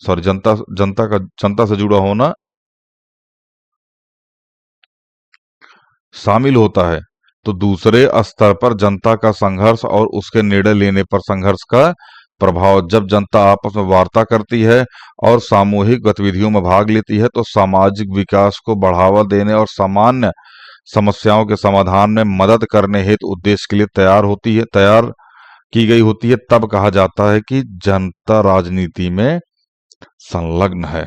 सॉरी, जनता से जुड़ा होना शामिल होता है। तो दूसरे स्तर पर जनता का संघर्ष और उसके निर्णय लेने पर संघर्ष का प्रभाव। जब जनता आपस में वार्ता करती है और सामूहिक गतिविधियों में भाग लेती है तो सामाजिक विकास को बढ़ावा देने और सामान्य समस्याओं के समाधान में मदद करने हेतु उद्देश्य के लिए तैयार की गई होती है। तब कहा जाता है कि जनता राजनीति में संलग्न है।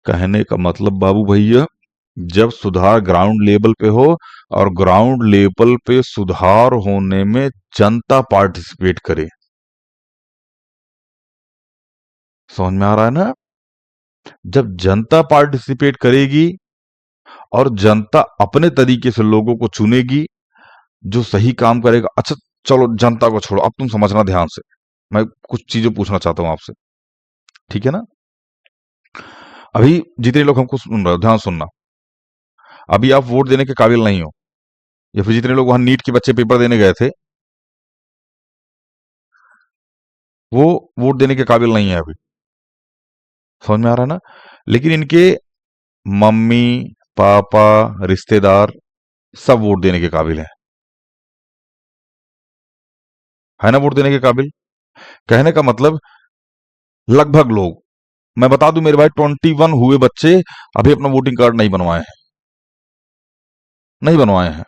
कहने का मतलब बाबू भैया, जब सुधार ग्राउंड लेवल पे हो और ग्राउंड लेवल पे सुधार होने में जनता पार्टिसिपेट करे। समझ में आ रहा है ना? जब जनता पार्टिसिपेट करेगी और जनता अपने तरीके से लोगों को चुनेगी जो सही काम करेगा। अच्छा चलो जनता को छोड़ो, अब तुम समझना ध्यान से, मैं कुछ चीजें पूछना चाहता हूं आपसे, ठीक है ना। अभी जितने लोग हमको सुन रहे हो ध्यान सुनना, अभी आप वोट देने के काबिल नहीं हो, या फिर जितने लोग वहां नीट के बच्चे पेपर देने गए थे वो वोट देने के काबिल नहीं है अभी। समझ में आ रहा है ना? लेकिन इनके मम्मी पापा रिश्तेदार सब वोट देने के काबिल है ना, वोट देने के काबिल। कहने का मतलब लगभग लोग, मैं बता दूं मेरे भाई, 21 हुए बच्चे अभी अपना वोटिंग कार्ड नहीं बनवाए हैं, नहीं बनवाए हैं।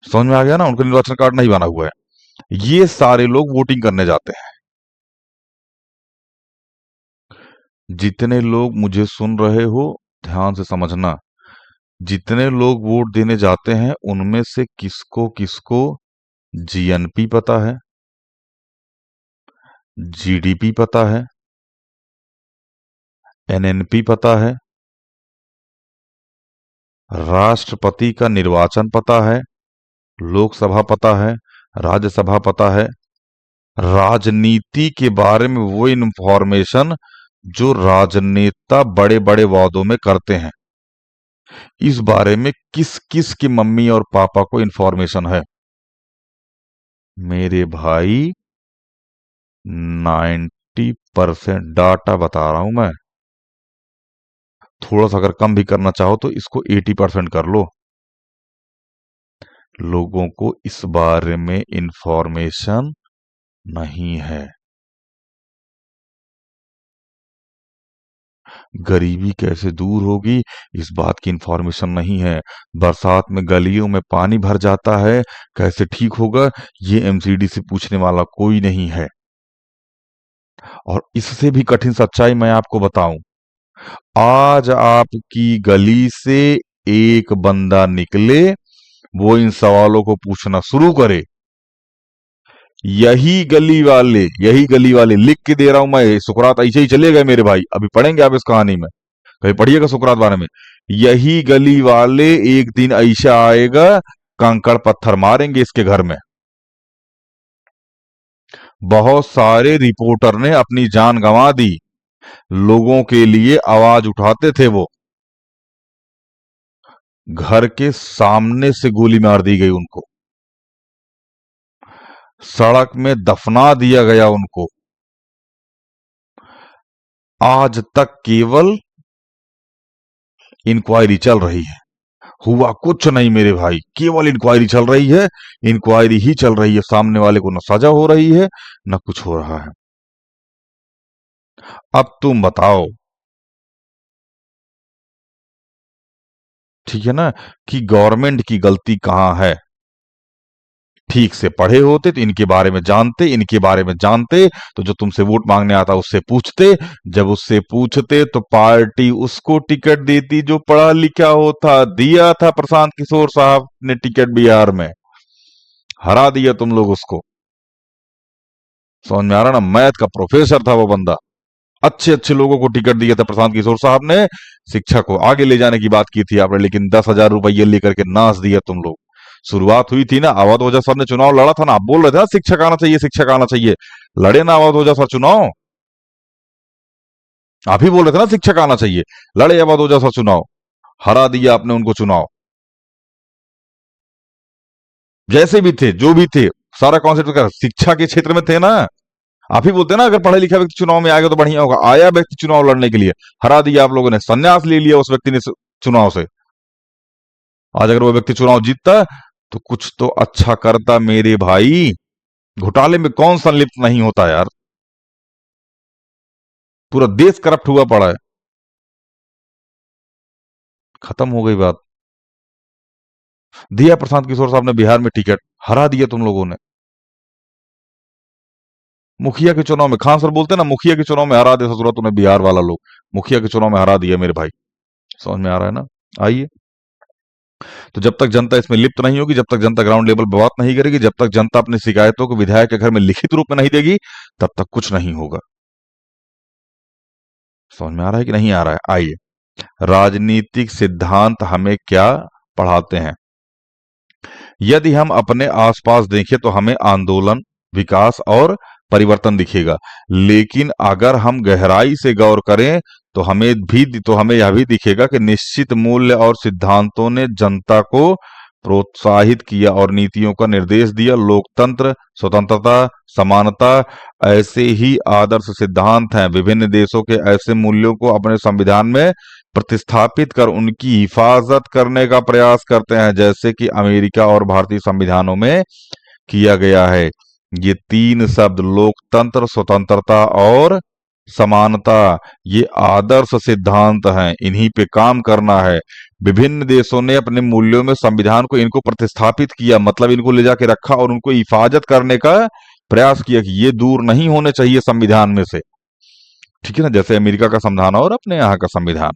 समझ में आ गया ना, उनका निर्वाचन कार्ड नहीं बना हुआ है। ये सारे लोग वोटिंग करने जाते हैं। जितने लोग मुझे सुन रहे हो ध्यान से समझना, जितने लोग वोट देने जाते हैं उनमें से किसको किसको जीएनपी पता है, जीडीपी पता है, एनएनपी पता है, राष्ट्रपति का निर्वाचन पता है, लोकसभा पता है, राज्यसभा पता है, राजनीति के बारे में वो इंफॉर्मेशन जो राजनेता बड़े बड़े वादों में करते हैं, इस बारे में किस किस की मम्मी और पापा को इंफॉर्मेशन है? मेरे भाई 90% डाटा बता रहा हूं मैं। थोड़ा सा अगर कम भी करना चाहो तो इसको 80% कर लो। लोगों को इस बारे में इंफॉर्मेशन नहीं है। गरीबी कैसे दूर होगी, इस बात की इंफॉर्मेशन नहीं है। बरसात में गलियों में पानी भर जाता है, कैसे ठीक होगा, ये एमसीडी से पूछने वाला कोई नहीं है। और इससे भी कठिन सच्चाई मैं आपको बताऊं, आज आपकी गली से एक बंदा निकले, वो इन सवालों को पूछना शुरू करे, यही गली वाले लिख के दे रहा हूं मैं, सुकरात ऐसे ही चले गए मेरे भाई, अभी पढ़ेंगे आप इस कहानी में, कहीं पढ़िएगा सुकरात बारे में। यही गली वाले एक दिन ऐसा आएगा, कंकड़ पत्थर मारेंगे इसके घर में। बहुत सारे रिपोर्टर ने अपनी जान गंवा दी, लोगों के लिए आवाज उठाते थे वो, घर के सामने से गोली मार दी गई उनको, सड़क में दफना दिया गया उनको। आज तक केवल इंक्वायरी चल रही है, हुआ कुछ नहीं मेरे भाई, केवल इंक्वायरी चल रही है, इंक्वायरी ही चल रही है, सामने वाले को न सजा हो रही है न कुछ हो रहा है। अब तुम बताओ, ठीक है ना, कि गवर्नमेंट की गलती कहां है? ठीक से पढ़े होते तो इनके बारे में जानते, इनके बारे में जानते तो जो तुमसे वोट मांगने आता उससे पूछते, जब उससे पूछते तो पार्टी उसको टिकट देती जो पढ़ा लिखा होता। दिया था प्रशांत किशोर साहब ने टिकट बिहार में, हरा दिया तुम लोग उसको। समझ में आ रहा ना, मैथ का प्रोफेसर था वो बंदा, अच्छे अच्छे लोगों को टिकट दिया था प्रशांत किशोर साहब ने, शिक्षा को आगे ले जाने की बात की थी आपने, लेकिन 10,000 रुपये लेकर के नाच दिया तुम लोग। शुरुआत हुई थी ना, अवध ओझा सर ने चुनाव लड़ा था ना, आप बोल रहे थे ना शिक्षक आना चाहिए, शिक्षक आना चाहिए, लड़े ना अवध ओझा सर चुनाव, आप ही बोल रहे थे ना शिक्षक आना चाहिए, लड़े अवध ओझा सर चुनाव, हरा दिया आपने उनको चुनाव। जैसे भी थे, जो भी थे, सारा कॉन्सेप्ट कर शिक्षा के क्षेत्र में थे ना। आप ही बोलते ना अगर पढ़ा लिखा व्यक्ति चुनाव में आएगा तो बढ़िया होगा, आया व्यक्ति चुनाव लड़ने के लिए, हरा दिया आप लोगों ने, संन्यास ले लिया उस व्यक्ति ने चुनाव से। आज अगर वो व्यक्ति चुनाव जीतता तो कुछ तो अच्छा करता मेरे भाई, घोटाले में कौन संलिप्त नहीं होता यार, पूरा देश करप्ट हुआ पड़ा है। खत्म हो गई बात। दिया प्रशांत किशोर साहब ने बिहार में टिकट, हरा दिया तुम लोगों ने। मुखिया के चुनाव में, खान सर बोलते ना मुखिया के चुनाव में हरा दिया ससुरा तुम्हें बिहार वाला लोग, मुखिया के चुनाव में हरा दिया मेरे भाई। समझ में आ रहा है ना? आइए, तो जब तक जनता इसमें लिप्त नहीं होगी, जब तक जनता ग्राउंड लेवल पर बात नहीं करेगी, जब तक जनता अपनी शिकायतों को विधायक के घर में लिखित रूप में नहीं देगी, तब तक कुछ नहीं होगा। समझ में आ रहा है कि नहीं आ रहा है? आइए, राजनीतिक सिद्धांत हमें क्या पढ़ाते हैं? यदि हम अपने आसपास देखें तो हमें आंदोलन, विकास और परिवर्तन दिखेगा, लेकिन अगर हम गहराई से गौर करें तो हमें यह भी दिखेगा कि निश्चित मूल्य और सिद्धांतों ने जनता को प्रोत्साहित किया और नीतियों का निर्देश दिया। लोकतंत्र, स्वतंत्रता, समानता ऐसे ही आदर्श सिद्धांत हैं। विभिन्न देशों के ऐसे मूल्यों को अपने संविधान में प्रतिस्थापित कर उनकी हिफाजत करने का प्रयास करते हैं, जैसे कि अमेरिका और भारतीय संविधानों में किया गया है। ये तीन शब्द, लोकतंत्र, स्वतंत्रता और समानता, ये आदर्श सिद्धांत हैं, इन्हीं पे काम करना है। विभिन्न देशों ने अपने मूल्यों में संविधान को इनको प्रतिस्थापित किया, मतलब इनको ले जाके रखा और उनको हिफाजत करने का प्रयास किया कि ये दूर नहीं होने चाहिए संविधान में से। ठीक है ना, जैसे अमेरिका का संविधान और अपने यहाँ का संविधान।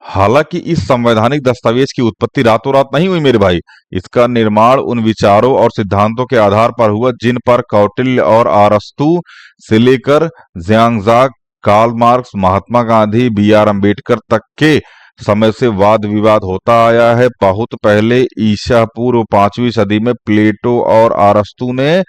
हालांकि इस संवैधानिक दस्तावेज की उत्पत्ति रातों रात नहीं हुई मेरे भाई, इसका निर्माण उन विचारों और सिद्धांतों के आधार पर हुआ जिन पर कौटिल्य और अरस्तू से लेकर ज़्यांग, Karl Marx, Mahatma Gandhi, B R. Ambedkar तक के समय से वाद विवाद होता आया है। बहुत पहले ईसा पूर्व 5वीं सदी में प्लेटो और अरस्तू ने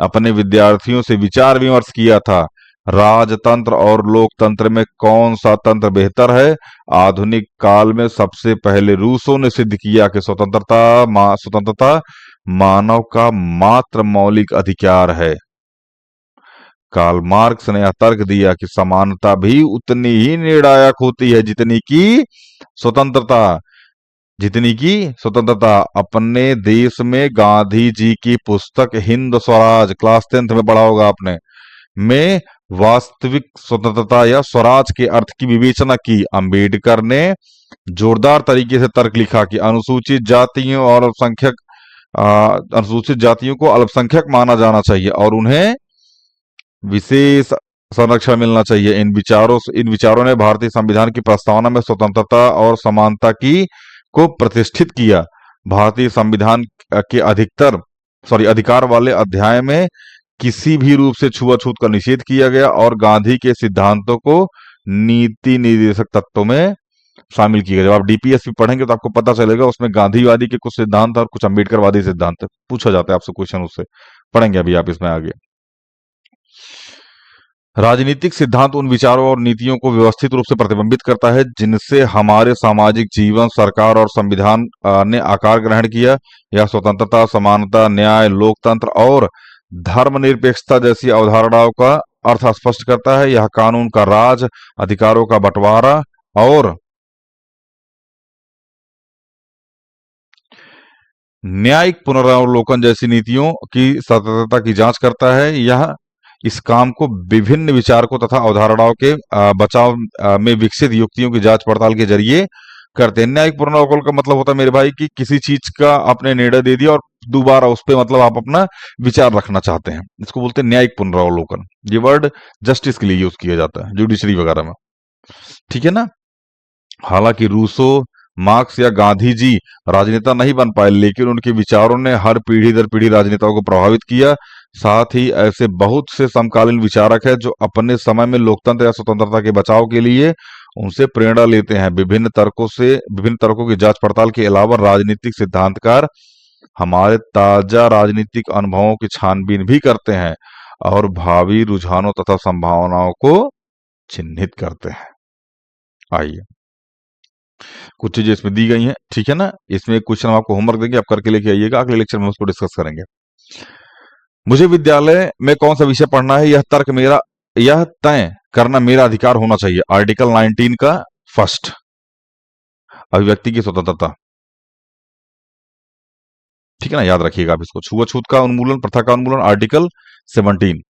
अपने विद्यार्थियों से विचार विमर्श किया था। राजतंत्र और लोकतंत्र में कौन सा तंत्र बेहतर है? आधुनिक काल में सबसे पहले रूसों ने सिद्ध किया कि स्वतंत्रता मानव का मात्र मौलिक अधिकार है। कार्ल मार्क्स ने यह तर्क दिया कि समानता भी उतनी ही निर्णायक होती है स्वतंत्रता जितनी की स्वतंत्रता। अपने देश में गांधी जी की पुस्तक हिंद स्वराज, क्लास 10th में पढ़ा होगा आपने, में वास्तविक स्वतंत्रता या स्वराज के अर्थ की विवेचना की। अंबेडकर ने जोरदार तरीके से तर्क लिखा कि अनुसूचित जातियों को अल्पसंख्यक माना जाना चाहिए और उन्हें विशेष संरक्षण मिलना चाहिए। इन विचारों ने भारतीय संविधान की प्रस्तावना में स्वतंत्रता और समानता की को प्रतिष्ठित किया। भारतीय संविधान के अधिकार वाले अध्याय में किसी भी रूप से छुआछूत का निषेध किया गया और गांधी के सिद्धांतों को नीति निर्देशक तत्वों में शामिल किया गया। जब आप डीपीएसपी पढ़ेंगे तो आपको पता चलेगा, उसमें गांधीवादी के कुछ सिद्धांत और कुछ अम्बेडकरवादी सिद्धांत पूछा जाता है आपसे क्वेश्चन, उससे पढ़ेंगे अभी आप इसमें आगे। राजनीतिक सिद्धांत उन विचारों और नीतियों को व्यवस्थित रूप से प्रतिबिंबित करता है जिनसे हमारे सामाजिक जीवन, सरकार और संविधान ने आकार ग्रहण किया। यह स्वतंत्रता, समानता, न्याय, लोकतंत्र और धर्मनिरपेक्षता जैसी अवधारणाओं का अर्थ स्पष्ट करता है। यह कानून का राज, अधिकारों का बंटवारा और न्यायिक पुनरावलोकन जैसी नीतियों की सततता की जांच करता है। यह इस काम को विभिन्न विचारकों तथा अवधारणाओं के बचाव में विकसित युक्तियों की जांच पड़ताल के जरिए करते हैं। न्यायिक पुनरावलोकन का मतलब होता है मेरे भाई कि किसी चीज का आपने निर्णय दे दिया और दोबारा उस पर मतलब आप अपना विचार रखना चाहते हैं, इसको बोलते हैं न्यायिक पुनरावलोकन। ये वर्ड जस्टिस के लिए यूज किया जाता है जुडिशरी वगैरह में, ठीक है ना। हालांकि रूसो, मार्क्स या गांधी जी राजनेता नहीं बन पाए, लेकिन उनके विचारों ने हर पीढ़ी दर पीढ़ी राजनेताओं को प्रभावित किया। साथ ही ऐसे बहुत से समकालीन विचारक हैं जो अपने समय में लोकतंत्र या स्वतंत्रता के बचाव के लिए उनसे प्रेरणा लेते हैं। विभिन्न तर्कों की जांच पड़ताल के अलावा राजनीतिक सिद्धांतकार हमारे ताजा राजनीतिक अनुभवों की छानबीन भी करते हैं और भावी रुझानों तथा संभावनाओं को चिन्हित करते हैं। आइए, कुछ चीजें इसमें दी गई हैं, ठीक है ना। इसमें एक क्वेश्चन हम आपको होमवर्क देंगे, आप करके लेके आइएगा, अगले लेक्चर में उसको डिस्कस करेंगे। मुझे विद्यालय में कौन सा विषय पढ़ना है, यह तय करना मेरा अधिकार होना चाहिए। आर्टिकल 19 का फर्स्ट, अभिव्यक्ति की स्वतंत्रता, ठीक है ना, याद रखिएगा आप इसको। छुआछूत का उन्मूलन, प्रथा का उन्मूलन, आर्टिकल 17।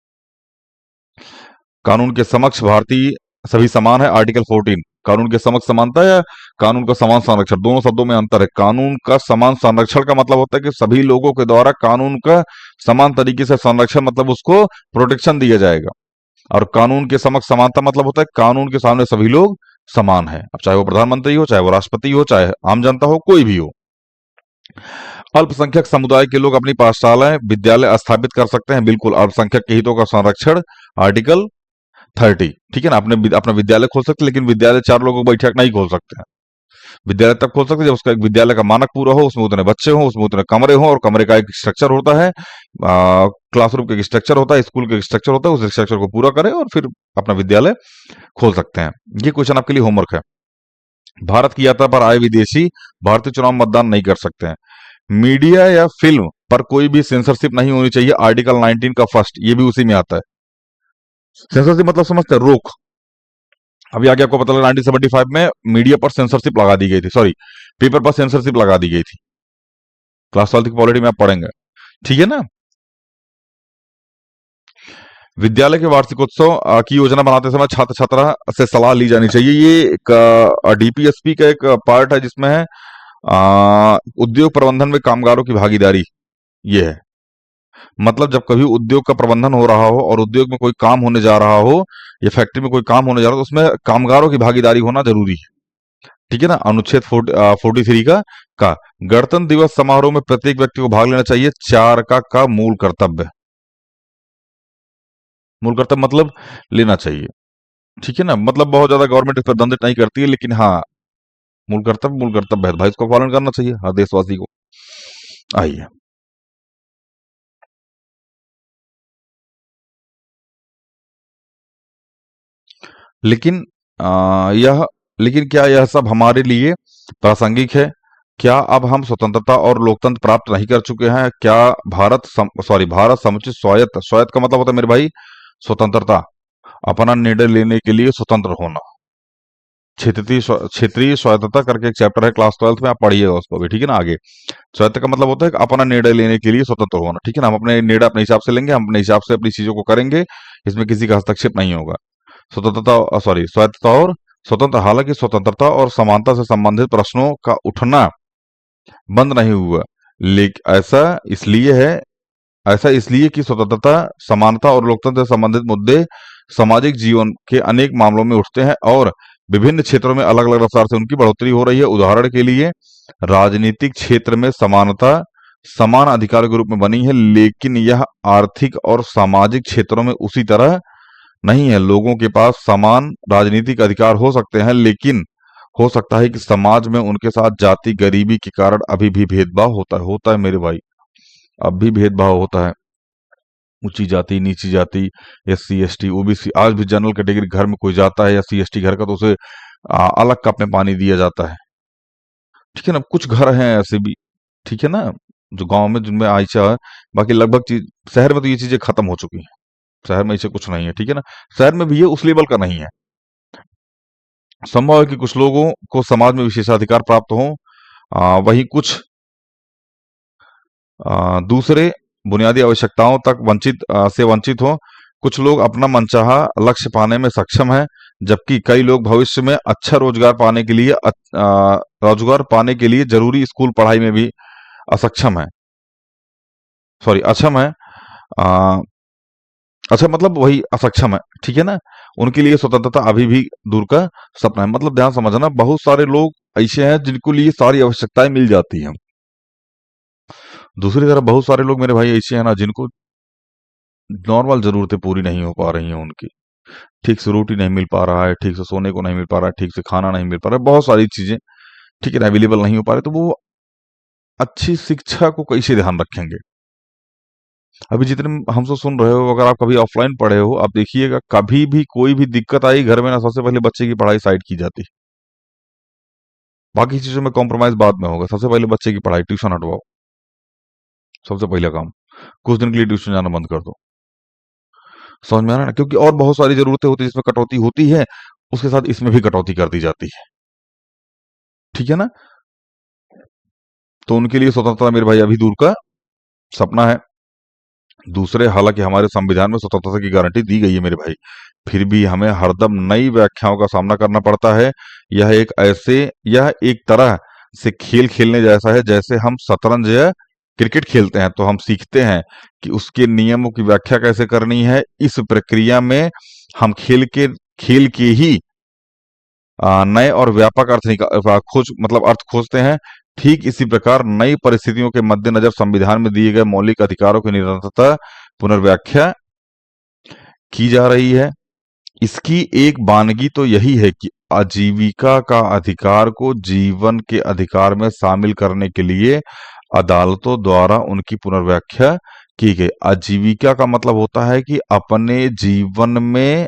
कानून के समक्ष भारतीय सभी समान है, आर्टिकल 14। कानून के समक्ष समानता या कानून का समान संरक्षण, दोनों शब्दों में अंतर है। कानून का समान संरक्षण का मतलब होता है कि सभी लोगों के द्वारा कानून का समान तरीके से संरक्षण, मतलब उसको प्रोटेक्शन दिया जाएगा। और कानून के समक्ष समानता मतलब होता है कानून के सामने सभी लोग समान है, अब चाहे वो प्रधानमंत्री हो, चाहे वो राष्ट्रपति हो, चाहे आम जनता हो, कोई भी हो। अल्पसंख्यक समुदाय के लोग अपनी पाठशालाएं, विद्यालय स्थापित कर सकते हैं, बिल्कुल। अल्पसंख्यक के हितों का संरक्षण, आर्टिकल 30, ठीक है ना। अपना विद्यालय खोल सकते, लेकिन विद्यालय 4 लोगों को बैठक नहीं खोल सकते हैं। विद्यालय तब खोल सकते जब उसका एक विद्यालय का मानक पूरा हो, उसमें उतने बच्चे हों, उसमें उतने कमरे हों, और कमरे का एक स्ट्रक्चर होता है, क्लासरूम का एक स्ट्रक्चर होता है, स्कूल का एक स्ट्रक्चर होता है, उस स्ट्रक्चर को पूरा करें और फिर अपना विद्यालय खोल सकते हैं। ये क्वेश्चन आपके लिए होमवर्क है। भारत की यात्रा पर आए विदेशी भारतीय चुनाव मतदान नहीं कर सकते हैं। मीडिया या फिल्म पर कोई भी सेंसरशिप नहीं होनी चाहिए, आर्टिकल 19 का फर्स्ट, ये भी उसी में आता है। सेंसरशिप मतलब समझते हैं, रोक। अभी आगे आपको पता लगा 1975 में मीडिया पर सेंसरशिप लगा दी गई थी, सॉरी, पेपर पर सेंसरशिप लगा दी गई थी। क्लास 12 की पॉलिटी में आप पढ़ेंगे, ठीक है ना। विद्यालय के वार्षिकोत्सव की योजना बनाते समय छात्र छात्रा से सलाह ली जानी चाहिए। ये एक डीपीएसपी का एक पार्ट है जिसमें है उद्योग प्रबंधन में कामगारों की भागीदारी। ये है मतलब जब कभी उद्योग का प्रबंधन हो रहा हो और उद्योग में कोई काम होने जा रहा हो या फैक्ट्री में कोई काम होने जा रहा हो, तो उसमें कामगारों की भागीदारी होना जरूरी है, ठीक है ना। अनुच्छेद 43 का गणतंत्र दिवस समारोह में प्रत्येक व्यक्ति को भाग लेना चाहिए। 4 का मूल कर्तव्य मतलब लेना चाहिए, ठीक है ना। मतलब बहुत ज्यादा गवर्नमेंट इस पर दंडित नहीं करती है, लेकिन हाँ, मूल कर्तव्य है भाई, इसको पालन करना चाहिए हर देशवासी को। आइए, लेकिन यह लेकिन क्या यह सब हमारे लिए प्रासंगिक है? क्या अब हम स्वतंत्रता और लोकतंत्र प्राप्त नहीं कर चुके हैं? क्या भारत समुचित स्वायत्त स्वायत्त का मतलब होता है मेरे भाई स्वतंत्रता, अपना निर्णय लेने के लिए स्वतंत्र होना। क्षेत्रीय स्वायत्तता करके एक चैप्टर है क्लास 12th में, आप पढ़िएगा उसको भी, ठीक है ना। आगे स्वायत्त का मतलब होता है कि अपना निर्णय लेने के लिए स्वतंत्र होना, ठीक है ना। हम अपने निर्णय अपने हिसाब से लेंगे, हम अपने हिसाब से अपनी चीजों को करेंगे, इसमें किसी का हस्तक्षेप नहीं होगा। स्वायत्तता और स्वतंत्र, हालांकि स्वतंत्रता और समानता से संबंधित प्रश्नों का उठना बंद नहीं हुआ, लेकिन ऐसा इसलिए कि स्वतंत्रता, समानता और लोकतंत्र से संबंधित मुद्दे सामाजिक जीवन के अनेक मामलों में उठते हैं और विभिन्न क्षेत्रों में अलग अलग रफ्तार से उनकी बढ़ोतरी हो रही है। उदाहरण के लिए राजनीतिक क्षेत्र में समानता समान अधिकार के रूप में बनी है, लेकिन यह आर्थिक और सामाजिक क्षेत्रों में उसी तरह नहीं है। लोगों के पास समान राजनीतिक अधिकार हो सकते हैं, लेकिन हो सकता है कि समाज में उनके साथ जाति गरीबी के कारण अभी भी भेदभाव होता है मेरे भाई। अब भी भेदभाव होता है, ऊंची जाति नीची जाति, एससी एसटी ओबीसी। आज भी जनरल कैटेगरी घर में कोई जाता है एससी एसटी घर का, तो उसे अलग कप में पानी दिया जाता है, ठीक है ना। कुछ घर हैं ऐसे भी, ठीक है ना, जो गांव में जिनमें आयशा है। बाकी लगभग चीज शहर में तो ये चीजें खत्म हो चुकी हैं, शहर में ऐसे कुछ नहीं है, ठीक है ना। शहर में भी ये उस लेवल का नहीं है। संभव है कि कुछ लोगों को समाज में विशेषाधिकार प्राप्त हो, वहीं कुछ दूसरे बुनियादी आवश्यकताओं तक से वंचित हो। कुछ लोग अपना मनचाहा लक्ष्य पाने में सक्षम हैं, जबकि कई लोग भविष्य में अच्छा रोजगार पाने के लिए जरूरी स्कूल पढ़ाई में भी असक्षम है, अक्षम है। आ, अच्छा, मतलब वही असक्षम है, ठीक है ना। उनके लिए स्वतंत्रता अभी भी दूर का सपना है। मतलब ध्यान समझना, बहुत सारे लोग ऐसे हैं जिनको लिए सारी आवश्यकताएं मिल जाती हैं। दूसरी तरफ बहुत सारे लोग मेरे भाई ऐसे हैं ना, जिनको नॉर्मल जरूरतें पूरी नहीं हो पा रही हैं उनकी। ठीक से रोटी नहीं मिल पा रहा है, ठीक से सोने को नहीं मिल पा रहा है, ठीक से खाना नहीं मिल पा रहा है, बहुत सारी चीजें, ठीक है ना, अवेलेबल नहीं हो पा रहे, तो वो अच्छी शिक्षा को कैसे ध्यान रखेंगे? अभी जितने हमसे सुन रहे हो, अगर आप कभी ऑफलाइन पढ़े हो, आप देखिएगा कभी भी कोई भी दिक्कत आई घर में ना, सबसे पहले बच्चे की पढ़ाई साइड की जाती। बाकी चीजों में कॉम्प्रोमाइज बाद में होगा, सबसे पहले बच्चे की पढ़ाई, ट्यूशन हटवाओ, सबसे पहला काम। कुछ दिन के लिए ट्यूशन जाना बंद कर दो। समझ में आ रहा है ना, क्योंकि और बहुत सारी जरूरतें होती है जिसमें कटौती होती है, उसके साथ इसमें भी कटौती कर दी जाती है, ठीक है ना। तो उनके लिए स्वतंत्रता मेरे भाई अभी दूर का सपना है। दूसरे, हालांकि हमारे संविधान में स्वतंत्रता की गारंटी दी गई है मेरे भाई, फिर भी हमें हरदम नई व्याख्याओं का सामना करना पड़ता है। यह एक तरह से खेल खेलने जैसा है, जैसे हम शतरंज या क्रिकेट खेलते हैं तो हम सीखते हैं कि उसके नियमों की व्याख्या कैसे करनी है। इस प्रक्रिया में हम खेल के ही नए और व्यापक अर्थ खोजते हैं। ठीक इसी प्रकार नई परिस्थितियों के मद्देनजर संविधान में दिए गए मौलिक अधिकारों की निरंतरता पुनर्व्याख्या की जा रही है। इसकी एक वानगी तो यही है कि आजीविका का अधिकार को जीवन के अधिकार में शामिल करने के लिए अदालतों द्वारा उनकी पुनर्व्याख्या की गई। आजीविका का मतलब होता है कि अपने जीवन में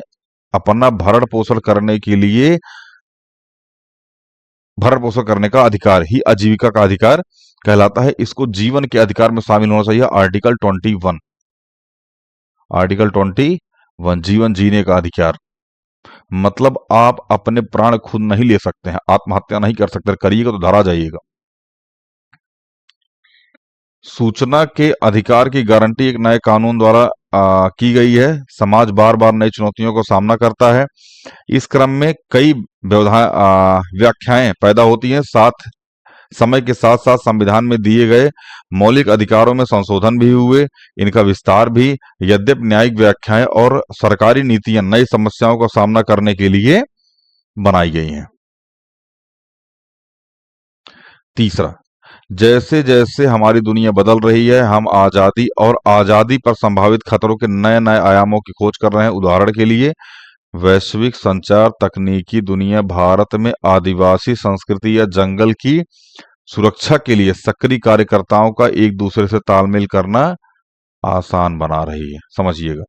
अपना भरण पोषण करने का अधिकार ही आजीविका का अधिकार कहलाता है। इसको जीवन के अधिकार में शामिल होना चाहिए। आर्टिकल 21 जीवन जीने का अधिकार। मतलब आप अपने प्राण खुद नहीं ले सकते हैं, आत्महत्या नहीं कर सकते, करिएगा तो धरा जाइएगा। सूचना के अधिकार की गारंटी एक नए कानून द्वारा की गई है। समाज बार बार नई चुनौतियों का सामना करता है। इस क्रम में कई व्याख्याएं पैदा होती हैं। समय के साथ साथ संविधान में दिए गए मौलिक अधिकारों में संशोधन भी हुए, इनका विस्तार भी। यद्यपि न्यायिक व्याख्याएं और सरकारी नीतियां नई समस्याओं का सामना करने के लिए बनाई गई हैं। तीसरा, जैसे जैसे हमारी दुनिया बदल रही है, हम आजादी पर संभावित खतरों के नए नए आयामों की खोज कर रहे हैं। उदाहरण के लिए वैश्विक संचार तकनीकी दुनिया भारत में आदिवासी संस्कृति या जंगल की सुरक्षा के लिए सक्रिय कार्यकर्ताओं का एक दूसरे से तालमेल करना आसान बना रही है। समझिएगा,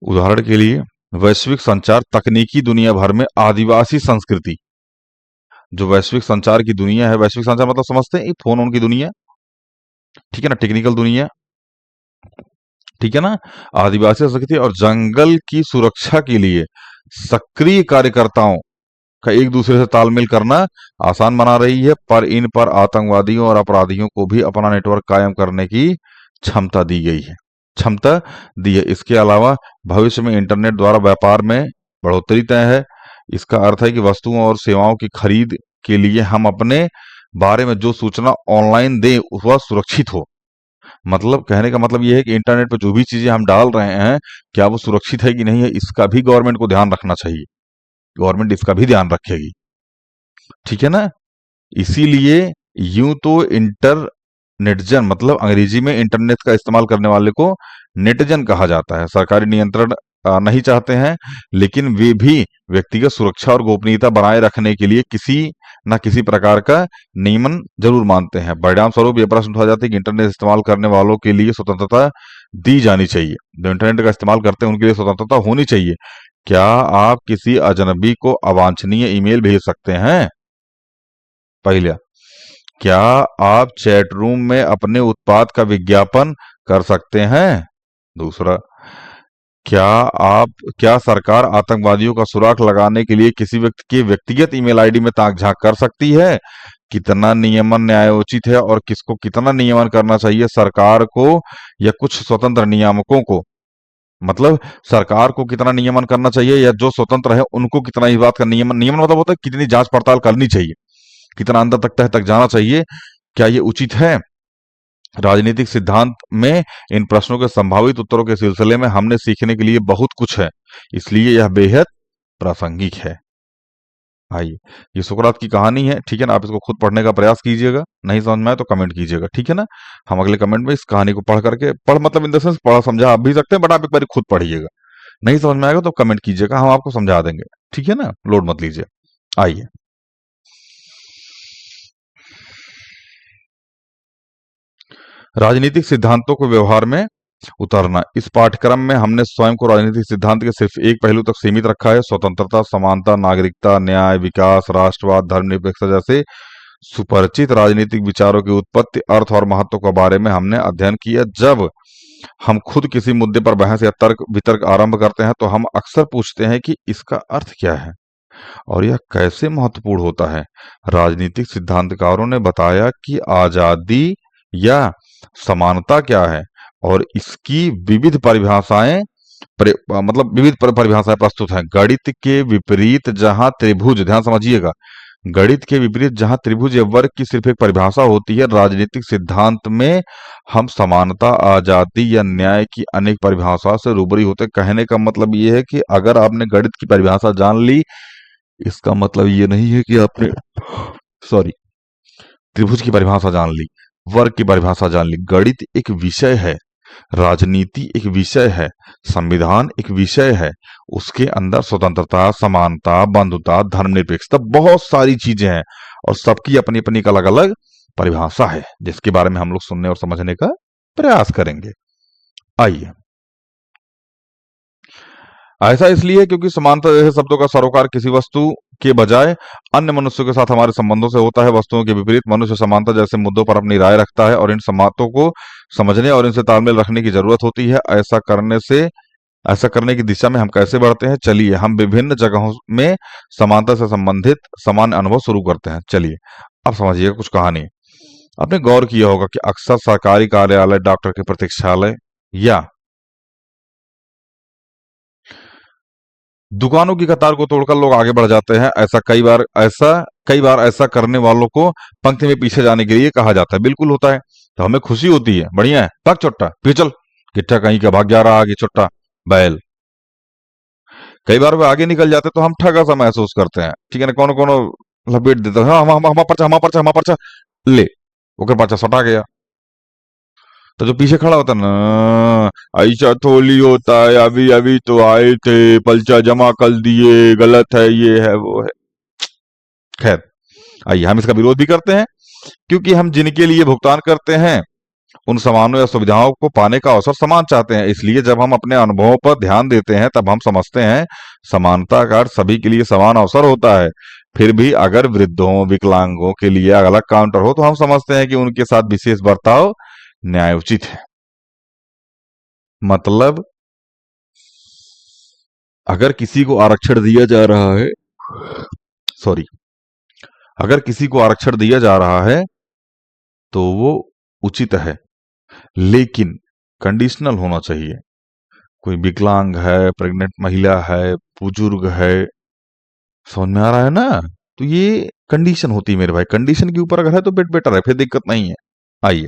उदाहरण के लिए वैश्विक संचार तकनीकी दुनिया भर में आदिवासी संस्कृति। जो वैश्विक संचार की दुनिया है, वैश्विक संचार मतलब समझते हैं, ये फोन ऑन की दुनिया, ठीक है ना, टेक्निकल दुनिया, ठीक है ना। आदिवासी संस्कृति और जंगल की सुरक्षा के लिए सक्रिय कार्यकर्ताओं का एक दूसरे से तालमेल करना आसान बना रही है, पर आतंकवादियों और अपराधियों को भी अपना नेटवर्क कायम करने की क्षमता दी गई है, क्षमता दी है। इसके अलावा भविष्य में इंटरनेट द्वारा व्यापार में बढ़ोतरी तय है। इसका अर्थ है कि वस्तुओं और सेवाओं की खरीद के लिए हम अपने बारे में जो सूचना ऑनलाइन दें वह सुरक्षित हो। मतलब कहने का मतलब ये है कि इंटरनेट पे जो भी चीजें हम डाल रहे हैं, क्या वो सुरक्षित है कि नहीं है, इसका भी गवर्नमेंट को ध्यान रखना चाहिए। गवर्नमेंट इसका भी ध्यान रखेगी, ठीक है ना। इसीलिए यूं तो इंटरनेटजन मतलब अंग्रेजी में इंटरनेट का इस्तेमाल करने वाले को नेटजन कहा जाता है। सरकारी नियंत्रण नहीं चाहते हैं, लेकिन वे भी व्यक्तिगत सुरक्षा और गोपनीयता बनाए रखने के लिए किसी न किसी प्रकार का नियमन जरूर मानते हैं। परिणाम स्वरूप ये प्रश्न उठा जाता है कि इंटरनेट इस्तेमाल करने वालों के लिए स्वतंत्रता दी जानी चाहिए। जो इंटरनेट का इस्तेमाल करते हैं उनके लिए स्वतंत्रता होनी चाहिए। क्या आप किसी अजनबी को अवांछनीय ईमेल भेज सकते हैं? पहला, क्या आप चैट रूम में अपने उत्पाद का विज्ञापन कर सकते हैं? दूसरा, क्या सरकार आतंकवादियों का सुराग लगाने के लिए किसी व्यक्ति के व्यक्तिगत ईमेल आईडी में ताक झांक कर सकती है? कितना नियमन न्यायोचित है और किसको कितना नियमन करना चाहिए, सरकार को या कुछ स्वतंत्र नियामकों को? मतलब सरकार को कितना नियमन करना चाहिए या जो स्वतंत्र है उनको कितना इस बात का नियमन, नियमन मतलब होता है कितनी जांच पड़ताल करनी चाहिए, कितना अंदर तक तह तक जाना चाहिए, क्या ये उचित है? राजनीतिक सिद्धांत में इन प्रश्नों के संभावित उत्तरों के सिलसिले में हमने सीखने के लिए बहुत कुछ है, इसलिए यह बेहद प्रासंगिक है। आइए, ये सुकरात की कहानी है, ठीक है ना। आप इसको खुद पढ़ने का प्रयास कीजिएगा, नहीं समझ में आए तो कमेंट कीजिएगा, ठीक है ना। हम अगले कमेंट में इस कहानी को पढ़ करके, पढ़ मतलब इन द सेंस पढ़ा समझा आप भी सकते हैं, बट आप एक बार खुद पढ़िएगा। नहीं समझ में आएगा तो कमेंट कीजिएगा, हम आपको समझा देंगे, ठीक है ना। लोड मत लीजिए। आइए, राजनीतिक सिद्धांतों को व्यवहार में उतारना। इस पाठ्यक्रम में हमने स्वयं को राजनीतिक सिद्धांत के सिर्फ एक पहलू तक सीमित रखा है। स्वतंत्रता, समानता, नागरिकता, न्याय, विकास, राष्ट्रवाद, धर्मनिरपेक्षता जैसे सुपरिचित राजनीतिक विचारों की उत्पत्ति, अर्थ और महत्व के बारे में हमने अध्ययन किया। जब हम खुद किसी मुद्दे पर बहस या तर्क वितर्क आरंभ करते हैं तो हम अक्सर पूछते हैं कि इसका अर्थ क्या है और यह कैसे महत्वपूर्ण होता है। राजनीतिक सिद्धांतकारों ने बताया कि आजादी या समानता क्या है और इसकी विविध परिभाषाएं मतलब विविध परिभाषाएं प्रस्तुत हैं। गणित के विपरीत जहां त्रिभुज, ध्यान समझिएगा, गणित के विपरीत जहां त्रिभुज या वर्ग की सिर्फ एक परिभाषा होती है, राजनीतिक सिद्धांत में हम समानता, आजादी या न्याय की अनेक परिभाषाओं से रूबरू होते। कहने का मतलब ये है कि अगर आपने गणित की परिभाषा जान ली, इसका मतलब ये नहीं है कि आपने सॉरी त्रिभुज की परिभाषा जान ली, वर्ग की परिभाषा जान ली। गणित एक विषय है, राजनीति एक विषय है, संविधान एक विषय है, उसके अंदर स्वतंत्रता, समानता, बंधुता, धर्मनिरपेक्षता, बहुत सारी चीजें हैं और सबकी अपनी अपनी अलग अलग परिभाषा है, जिसके बारे में हम लोग सुनने और समझने का प्रयास करेंगे। आइए, ऐसा इसलिए क्योंकि समानता जैसे शब्दों का सरोकार किसी वस्तु के बजाय अन्य मनुष्यों के साथ हमारे संबंधों से होता है। वस्तुओं के विपरीत मनुष्य समानता जैसे मुद्दों पर अपनी राय रखता है और इन समानताओं को समझने और इनसे तालमेल रखने की जरूरत होती है। ऐसा करने की दिशा में हम कैसे बढ़ते हैं? चलिए हम विभिन्न जगहों में समानता से संबंधित सामान्य अनुभव शुरू करते हैं। चलिए अब समझिएगा कुछ कहानी। आपने गौर किया होगा कि अक्सर सरकारी कार्यालय, डॉक्टर के प्रतीक्षालय या दुकानों की कतार को तोड़कर लोग आगे बढ़ जाते हैं। कई बार ऐसा करने वालों को पंक्ति में पीछे जाने के लिए कहा जाता है। बिल्कुल होता है, तो हमें खुशी होती है, बढ़िया है, भाग चोट्टा पीछे चल, गिट्ठा कहीं का भाग जा रहा आगे चोट्टा बैल। कई बार वे आगे निकल जाते तो हम ठगा सा महसूस करते हैं, ठीक है ना। कौन कौन लपेट देता है, हाँ हमा पर्चा ले, ओकर पर्चा सटा गया। तो जो पीछे खड़ा होता है ना, ऐसा थोड़ी होता है, अभी अभी तो आए थे, पर्चा जमा कर दिए, गलत है, ये है वो है। खैर, आइए हम इसका विरोध भी करते हैं क्योंकि हम जिनके लिए भुगतान करते हैं उन समानों या सुविधाओं को पाने का अवसर समान चाहते हैं। इसलिए जब हम अपने अनुभवों पर ध्यान देते हैं तब हम समझते हैं समानता का अर्थ सभी के लिए समान अवसर होता है। फिर भी अगर वृद्धों विकलांगों के लिए अलग काउंटर हो तो हम समझते हैं कि उनके साथ विशेष बर्ताव न्यायोचित है। मतलब अगर किसी को आरक्षण दिया जा रहा है, सॉरी, अगर किसी को आरक्षण दिया जा रहा है तो वो उचित है, लेकिन कंडीशनल होना चाहिए। कोई विकलांग है, प्रेग्नेंट महिला है, बुजुर्ग है, समझ में आ रहा है ना? तो ये कंडीशन होती है मेरे भाई। कंडीशन के ऊपर अगर है तो बेटर है, फिर दिक्कत नहीं है। आइए,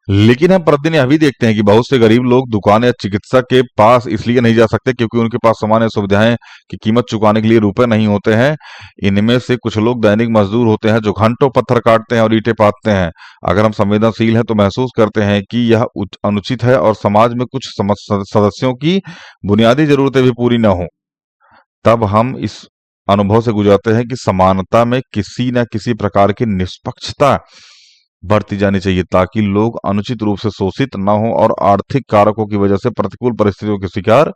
लेकिन हम प्रतिदिन यह भी देखते हैं कि बहुत से गरीब लोग दुकान या चिकित्सक के पास इसलिए नहीं जा सकते क्योंकि उनके पास सामान्य सुविधाएं की कीमत चुकाने के लिए रुपए नहीं होते हैं। इनमें से कुछ लोग दैनिक मजदूर होते हैं जो घंटों पत्थर काटते हैं और ईंटें पाथते हैं। अगर हम संवेदनशील हैं तो महसूस करते हैं कि यह अनुचित है और समाज में कुछ सदस्यों की बुनियादी जरूरतें भी पूरी न हो, तब हम इस अनुभव से गुजरते हैं कि समानता में किसी न किसी प्रकार की निष्पक्षता बरती जानी चाहिए ताकि लोग अनुचित रूप से शोषित न हो और आर्थिक कारकों की वजह से प्रतिकूल परिस्थितियों के शिकार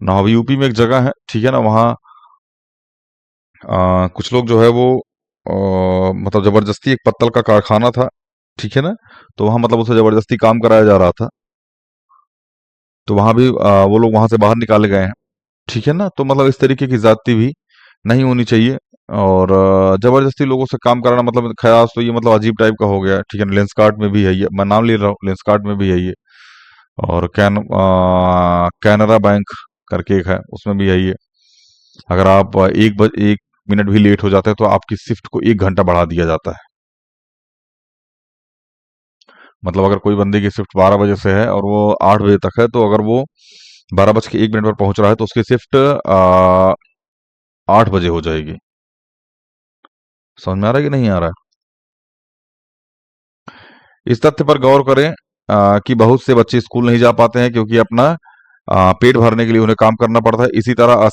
न हो। अभी यूपी में एक जगह है, ठीक है ना, वहाँ कुछ लोग जो है वो मतलब जबरदस्ती, एक पत्तल का कारखाना था, ठीक है ना, तो वहाँ मतलब उसे जबरदस्ती काम कराया जा रहा था। तो वहां भी वो लोग वहां से बाहर निकाले गए हैं, ठीक है ना। तो मतलब इस तरीके की जाति भी नहीं होनी चाहिए। और जबरदस्ती लोगों से काम कराना मतलब ख्याल तो ये मतलब अजीब टाइप का हो गया, ठीक है ना। लेंसकार्ट में भी है ये, मैं नाम ले रहा हूँ, लेंसकार्ट में भी है ये। और कैनरा बैंक करके एक है, उसमें भी है ये। अगर आप 1 मिनट भी लेट हो जाते हैं तो आपकी शिफ्ट को 1 घंटा बढ़ा दिया जाता है। मतलब अगर कोई बंदे की शिफ्ट 12 बजे से है और वो 8 बजे तक है, तो अगर वो 12 बज के 1 मिनट पर पहुंच रहा है तो उसकी शिफ्ट 8 बजे हो जाएगी। समझ में आ रहा है कि नहीं आ रहा है? इस तथ्य पर गौर करें कि बहुत से बच्चे स्कूल नहीं जा पाते हैं क्योंकि अपना पेट भरने के लिए उन्हें काम करना पड़ता है। इसी तरह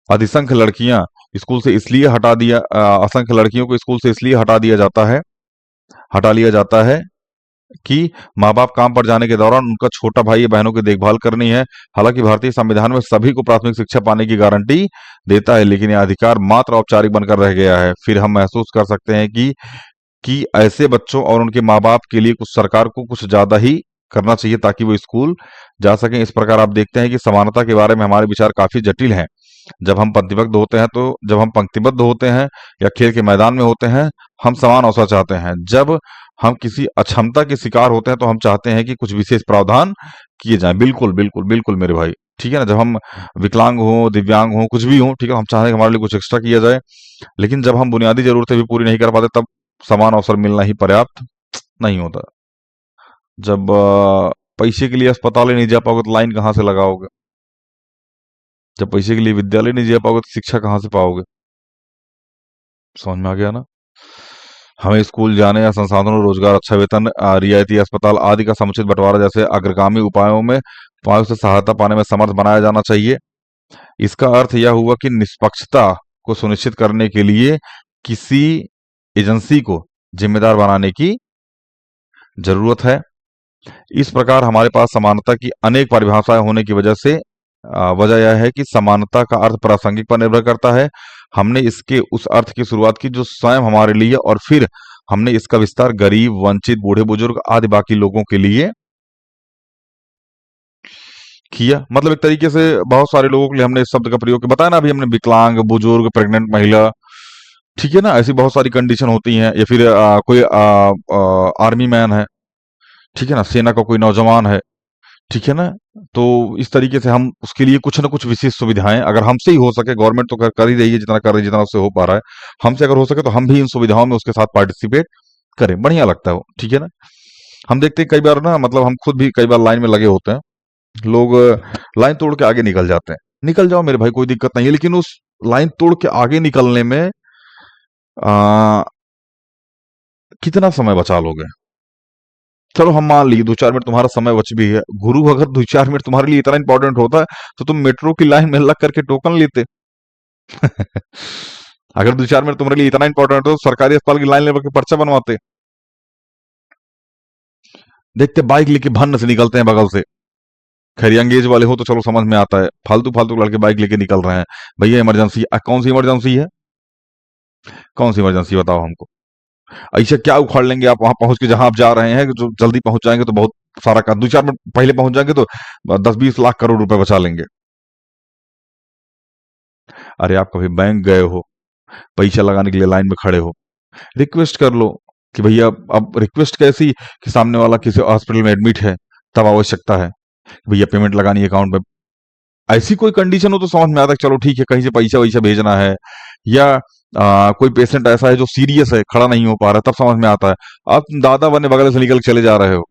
अधिसंख्य लड़कियां स्कूल से इसलिए असंख्य लड़कियों को स्कूल से इसलिए हटा लिया जाता है कि माँ बाप काम पर जाने के दौरान उनका छोटा भाई या बहनों की देखभाल करनी है। हालांकि भारतीय संविधान में सभी को प्राथमिक शिक्षा पाने की गारंटी देता है, लेकिन यह अधिकार मात्र औपचारिक बनकर रह गया है। फिर हम महसूस कर सकते हैं कि ऐसे बच्चों और उनके माँ-बाप के लिए कुछ सरकार को कुछ ज़्यादा ही करना चाहिए ताकि वो स्कूल जा सकें। इस प्रकार आप देखते हैं कि समानता के बारे में हमारे विचार काफ़ी जटिल हैं। जब हम पंक्तिबद्ध होते हैं या खेल के मैदान में होते हैं, हम समान अवसर चाहते हैं। जब हम किसी अक्षमता के शिकार होते हैं तो हम चाहते हैं कि कुछ विशेष प्रावधान किए जाएँ। बिल्कुल, बिल्कुल, बिल्कुल मेरे भाई। ठीक है ना? जब हम विकलांग हों, दिव्यांग हों, कुछ भी हों, ठीक है? हम चाहते हैं कि हमारे लिए कुछ एक्स्ट्रा किया जाए। लेकिन जब हम बुनियादी ज़रूरतें भी पूरी नहीं कर पाते तब समान अवसर मिलना ही पर्याप्त नहीं होता। जब पैसे के लिए अस्पताल ही नहीं जा पाओगे तो लाइन कहाँ से लगाओगे? जब पैसे के लिए विद्यालय नहीं जा पाओगे तो शिक्षा कहाँ से पाओगे? समझ में आ गया ना? हमें स्कूल जाने या संसाधनों, रोजगार, अच्छा वेतन, रियायती अस्पताल आदि का समुचित बंटवारा जैसे अग्रगामी उपायों से सहायता पाने में समर्थ बनाया जाना चाहिए। इसका अर्थ यह हुआ कि निष्पक्षता को सुनिश्चित करने के लिए किसी एजेंसी को जिम्मेदार बनाने की जरूरत है। इस प्रकार हमारे पास समानता की अनेक परिभाषाएं होने की वजह यह है कि समानता का अर्थ प्रासंगिक पर निर्भर करता है। हमने इसके उस अर्थ की शुरुआत की जो स्वयं हमारे लिए, और फिर हमने इसका विस्तार गरीब, वंचित, बूढ़े बुजुर्ग आदि बाकी लोगों के लिए किया। मतलब एक तरीके से बहुत सारे लोगों के लिए हमने इस शब्द का प्रयोग किया। बताया ना अभी हमने, विकलांग, बुजुर्ग, प्रेग्नेंट महिला, ठीक है ना, ऐसी बहुत सारी कंडीशन होती हैं। या फिर कोई आर्मी मैन है, ठीक है ना, सेना का कोई नौजवान है, ठीक है ना। तो इस तरीके से हम उसके लिए कुछ ना कुछ विशेष सुविधाएं, अगर हमसे ही हो सके, गवर्नमेंट तो कर ही रही है, जितना कर रही है, जितना उससे हो पा रहा है, हमसे अगर हो सके तो हम भी इन सुविधाओं में उसके साथ पार्टिसिपेट करें। बढ़िया लगता है वो, ठीक है ना। हम देखते हैं कई बार ना, मतलब हम खुद भी कई बार लाइन में लगे होते हैं, लोग लाइन तोड़ के आगे निकल जाते हैं। निकल जाओ मेरे भाई, कोई दिक्कत नहीं है, लेकिन उस लाइन तोड़ के आगे निकलने में आ, कितना समय बचा लोगे? चलो हम मान लिए 2-4 मिनट तुम्हारा समय बच भी है। गुरु अगर 2-4 मिनट तुम्हारे लिए इतना इंपॉर्टेंट होता है तो तुम मेट्रो की लाइन में लग करके टोकन लेते। अगर 2-4 मिनट तुम्हारे लिए इतना इंपॉर्टेंट हो तो सरकारी अस्पताल की लाइन लेकर के पर्चा बनवाते। देखते बाइक लेके भन्न से निकलते हैं बगल से। खैर यंग एज वाले हो तो चलो समझ में आता है, फालतू फालतू लड़के बाइक लेके निकल रहे हैं। भैया इमरजेंसी, कौन सी इमरजेंसी है? कौन सी इमरजेंसी बताओ हमको। ऐसे क्या उखाड़ लेंगे आप वहां पहुंच के जहां आप जा रहे हैं, जो जल्दी पहुंच जाएंगे तो बहुत सारा का 2-4 मिनट पहले पहुंच जाएंगे तो 10-20 लाख करोड़ रुपए बचा लेंगे। अरे आप कभी बैंक गए हो, पैसा लगाने के लिए लाइन में खड़े हो, रिक्वेस्ट कर लो कि भैया, अब रिक्वेस्ट कैसी कि सामने वाला किसी हॉस्पिटल में एडमिट है, तब आवश्यकता है, भैया पेमेंट लगानी है अकाउंट में। ऐसी कोई कंडीशन हो तो समझ में आता है कि चलो ठीक है, कहीं से पैसा वैसा भेजना है, या कोई पेशेंट ऐसा है जो सीरियस है, खड़ा नहीं हो पा रहा है, तब समझ में आता है। आप दादा बने बगल से निकल के चले जा रहे हो,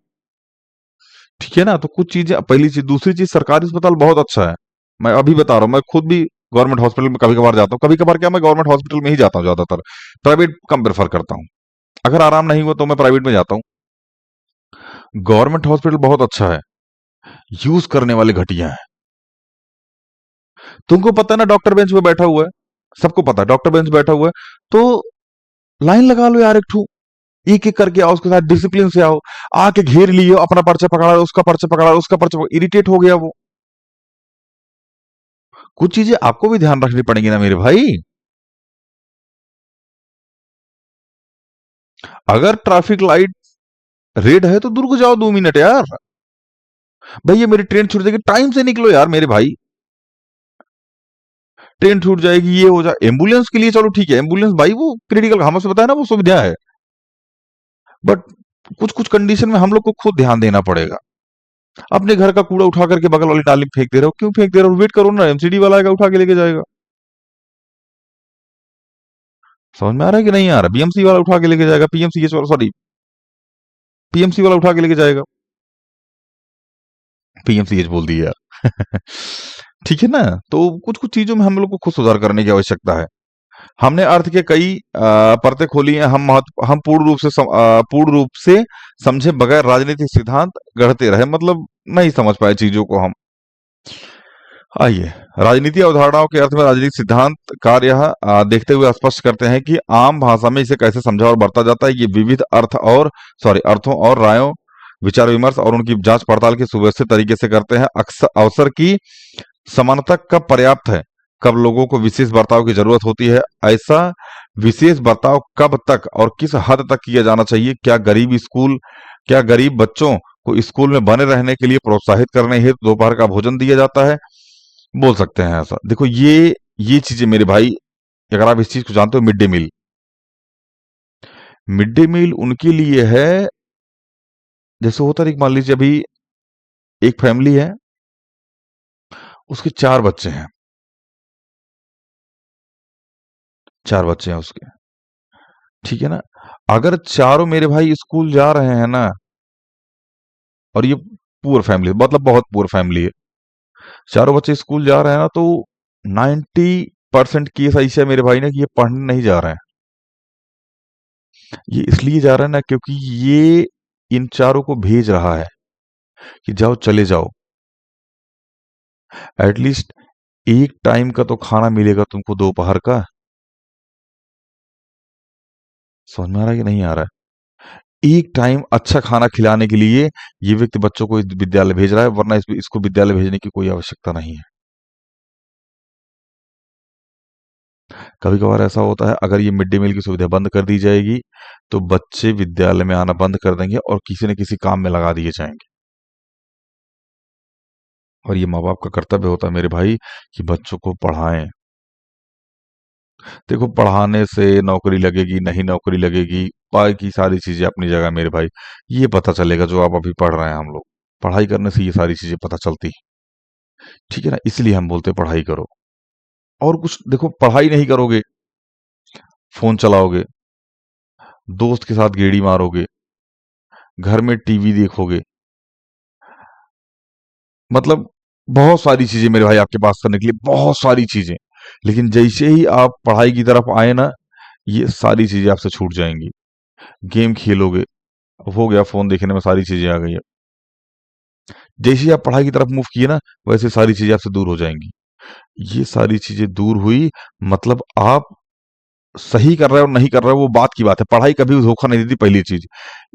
ठीक है ना? तो कुछ चीजें, पहली चीज। दूसरी चीज, सरकारी अस्पताल बहुत अच्छा है। मैं अभी बता रहा हूँ, मैं खुद भी गवर्नमेंट हॉस्पिटल में कभी कभार जाता हूँ। कभी कभार क्या, मैं गवर्नमेंट हॉस्पिटल में ही जाता हूँ ज्यादातर, प्राइवेट कम प्रेफर करता हूँ। अगर आराम नहीं हुआ तो मैं प्राइवेट में जाता हूँ। गवर्नमेंट हॉस्पिटल बहुत अच्छा है, यूज करने वाले घटिया है। तुमको पता है ना, डॉक्टर बेंच पे बैठा हुआ है, सबको पता है डॉक्टर बेंच पे बैठा हुआ है, तो लाइन लगा लो यार, एक ठू एक एक करके आओ, उसके साथ डिसिप्लिन से आओ। आके घेर लियो, अपना पर्चा पकड़ा, उसका पर्चा पकड़ा, उसका पर्चा, इरिटेट हो गया वो। कुछ चीजें आपको भी ध्यान रखनी पड़ेंगी ना मेरे भाई। अगर ट्रैफिक लाइट रेड है तो दूर को जाओ 2 मिनट यार। भैया मेरी ट्रेन छूट जाएगी, टाइम से निकलो यार मेरे भाई। ट्रेन छूट जाएगी, ये हो जाए, एम्बुलेंस के लिए चलो ठीक है, एम्बुलेंस भाई वो क्रिटिकल, हमें से बताया ना, वो सुविधा है। बट कुछ कुछ कंडीशन में हम लोग को खुद ध्यान देना पड़ेगा। अपने घर का कूड़ा उठा करके बगल वाली नाली में फेंक दे रहे हो, क्यों फेंक दे रहे हो? वेट करो ना, एमसीडी वाला आएगा उठा के लेके जाएगा। समझ में आ रहा है कि नहीं आ रहा? बीएमसी वाला उठा के लेके जाएगा, पीएमसीएच वाला, सॉरी, पीएमसी वाला उठा के लेके जाएगा। पीएमसीएच बोल दिया यार। ठीक है ना? तो कुछ कुछ चीजों में हम लोग को खुद सुधार करने की आवश्यकता है। हमने अर्थ के कई परतें खोली हैं। हम पूर्ण रूप से समझे बगैर राजनीतिक सिद्धांत गढ़ते रहे, मतलब नहीं समझ पाए चीजों को हम। आइए, राजनीति अवधारणाओं के अर्थ में राजनीतिक सिद्धांत कार्य यह देखते हुए स्पष्ट करते हैं कि आम भाषा में इसे कैसे समझा और बरता जाता है। ये विविध अर्थों और रायों, विचार विमर्श और उनकी जांच पड़ताल की सुव्यवस्थित तरीके से करते हैं। अक्सर अवसर की समानता कब पर्याप्त है, कब लोगों को विशेष बर्ताव की जरूरत होती है, ऐसा विशेष बर्ताव कब तक और किस हद तक किया जाना चाहिए, क्या गरीब बच्चों को स्कूल में बने रहने के लिए प्रोत्साहित करने हेतु दोपहर का भोजन दिया जाता है, बोल सकते हैं ऐसा। देखो ये चीजें मेरे भाई, अगर आप इस चीज को जानते हो, मिड डे मील उनके लिए है। जैसे होता है कि मान लीजिए अभी एक फैमिली है, उसके 4 बच्चे हैं, 4 बच्चे हैं उसके, ठीक है ना? अगर चारों मेरे भाई स्कूल जा रहे हैं ना, और ये पुअर फैमिली, मतलब बहुत पुअर फैमिली है, चारों बच्चे स्कूल जा रहे हैं ना, तो 90% केस ऐसे है मेरे भाई ने कि ये पढ़ने नहीं जा रहे हैं। ये इसलिए जा रहा है ना, क्योंकि ये इन चारों को भेज रहा है कि जाओ, चले जाओ, एटलीस्ट एक टाइम का तो खाना मिलेगा तुमको दोपहर का। समझ में आ रहा है कि नहीं आ रहा है? एक टाइम अच्छा खाना खिलाने के लिए ये व्यक्ति बच्चों को इस विद्यालय भेज रहा है, वरना इसको विद्यालय भेजने की कोई आवश्यकता नहीं है। कभी कभार ऐसा होता है, अगर ये मिड डे मील की सुविधा बंद कर दी जाएगी तो बच्चे विद्यालय में आना बंद कर देंगे और किसी न किसी काम में लगा दिए जाएंगे। और ये माँ बाप का कर्तव्य होता है मेरे भाई कि बच्चों को पढ़ाएं। देखो, पढ़ाने से नौकरी लगेगी नहीं नौकरी लगेगी, बाकी सारी चीजें अपनी जगह मेरे भाई। ये पता चलेगा जो आप अभी पढ़ रहे हैं, हम लोग पढ़ाई करने से ये सारी चीजें पता चलती हैं। ठीक है ना? इसलिए हम बोलते हैं पढ़ाई करो। और कुछ देखो, पढ़ाई नहीं करोगे, फोन चलाओगे, दोस्त के साथ गेड़ी मारोगे, घर में टीवी देखोगे, मतलब बहुत सारी चीजें मेरे भाई आपके पास करने के लिए, बहुत सारी चीजें। लेकिन जैसे ही आप पढ़ाई की तरफ आए ना, ये सारी चीजें आपसे छूट जाएंगी। गेम खेलोगे, अब हो गया, फोन देखने में सारी चीजें आ गई है। जैसे ही आप पढ़ाई की तरफ मूव किए ना, वैसे सारी चीजें आपसे दूर हो जाएंगी। ये सारी चीजें दूर हुई, मतलब आप सही कर रहे हो नहीं कर रहे हो वो बात की बात है। पढ़ाई कभी भी धोखा नहीं देती, पहली चीज।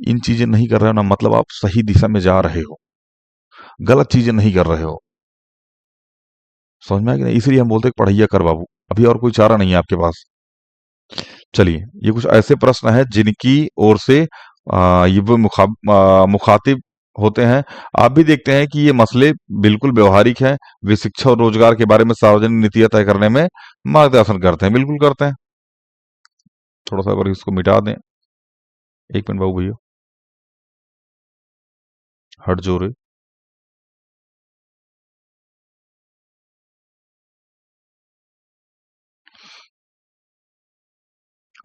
इन चीजें नहीं कर रहे हो ना, मतलब आप सही दिशा में जा रहे हो, गलत चीजें नहीं कर रहे हो। समझ में आ गया? इसलिए हम बोलते हैं कि पढ़ाइया कर बाबू, अभी और कोई चारा नहीं है आपके पास। चलिए, ये कुछ ऐसे प्रश्न है जिनकी ओर से ये वो मुखातिब होते हैं। आप भी देखते हैं कि ये मसले बिल्कुल व्यवहारिक हैं। वे शिक्षा और रोजगार के बारे में सार्वजनिक नीतियां तय करने में मार्गदर्शन करते हैं, बिल्कुल करते हैं। थोड़ा सा अगर इसको मिटा दें, एक मिनट बाबू भैया, हट जो रे।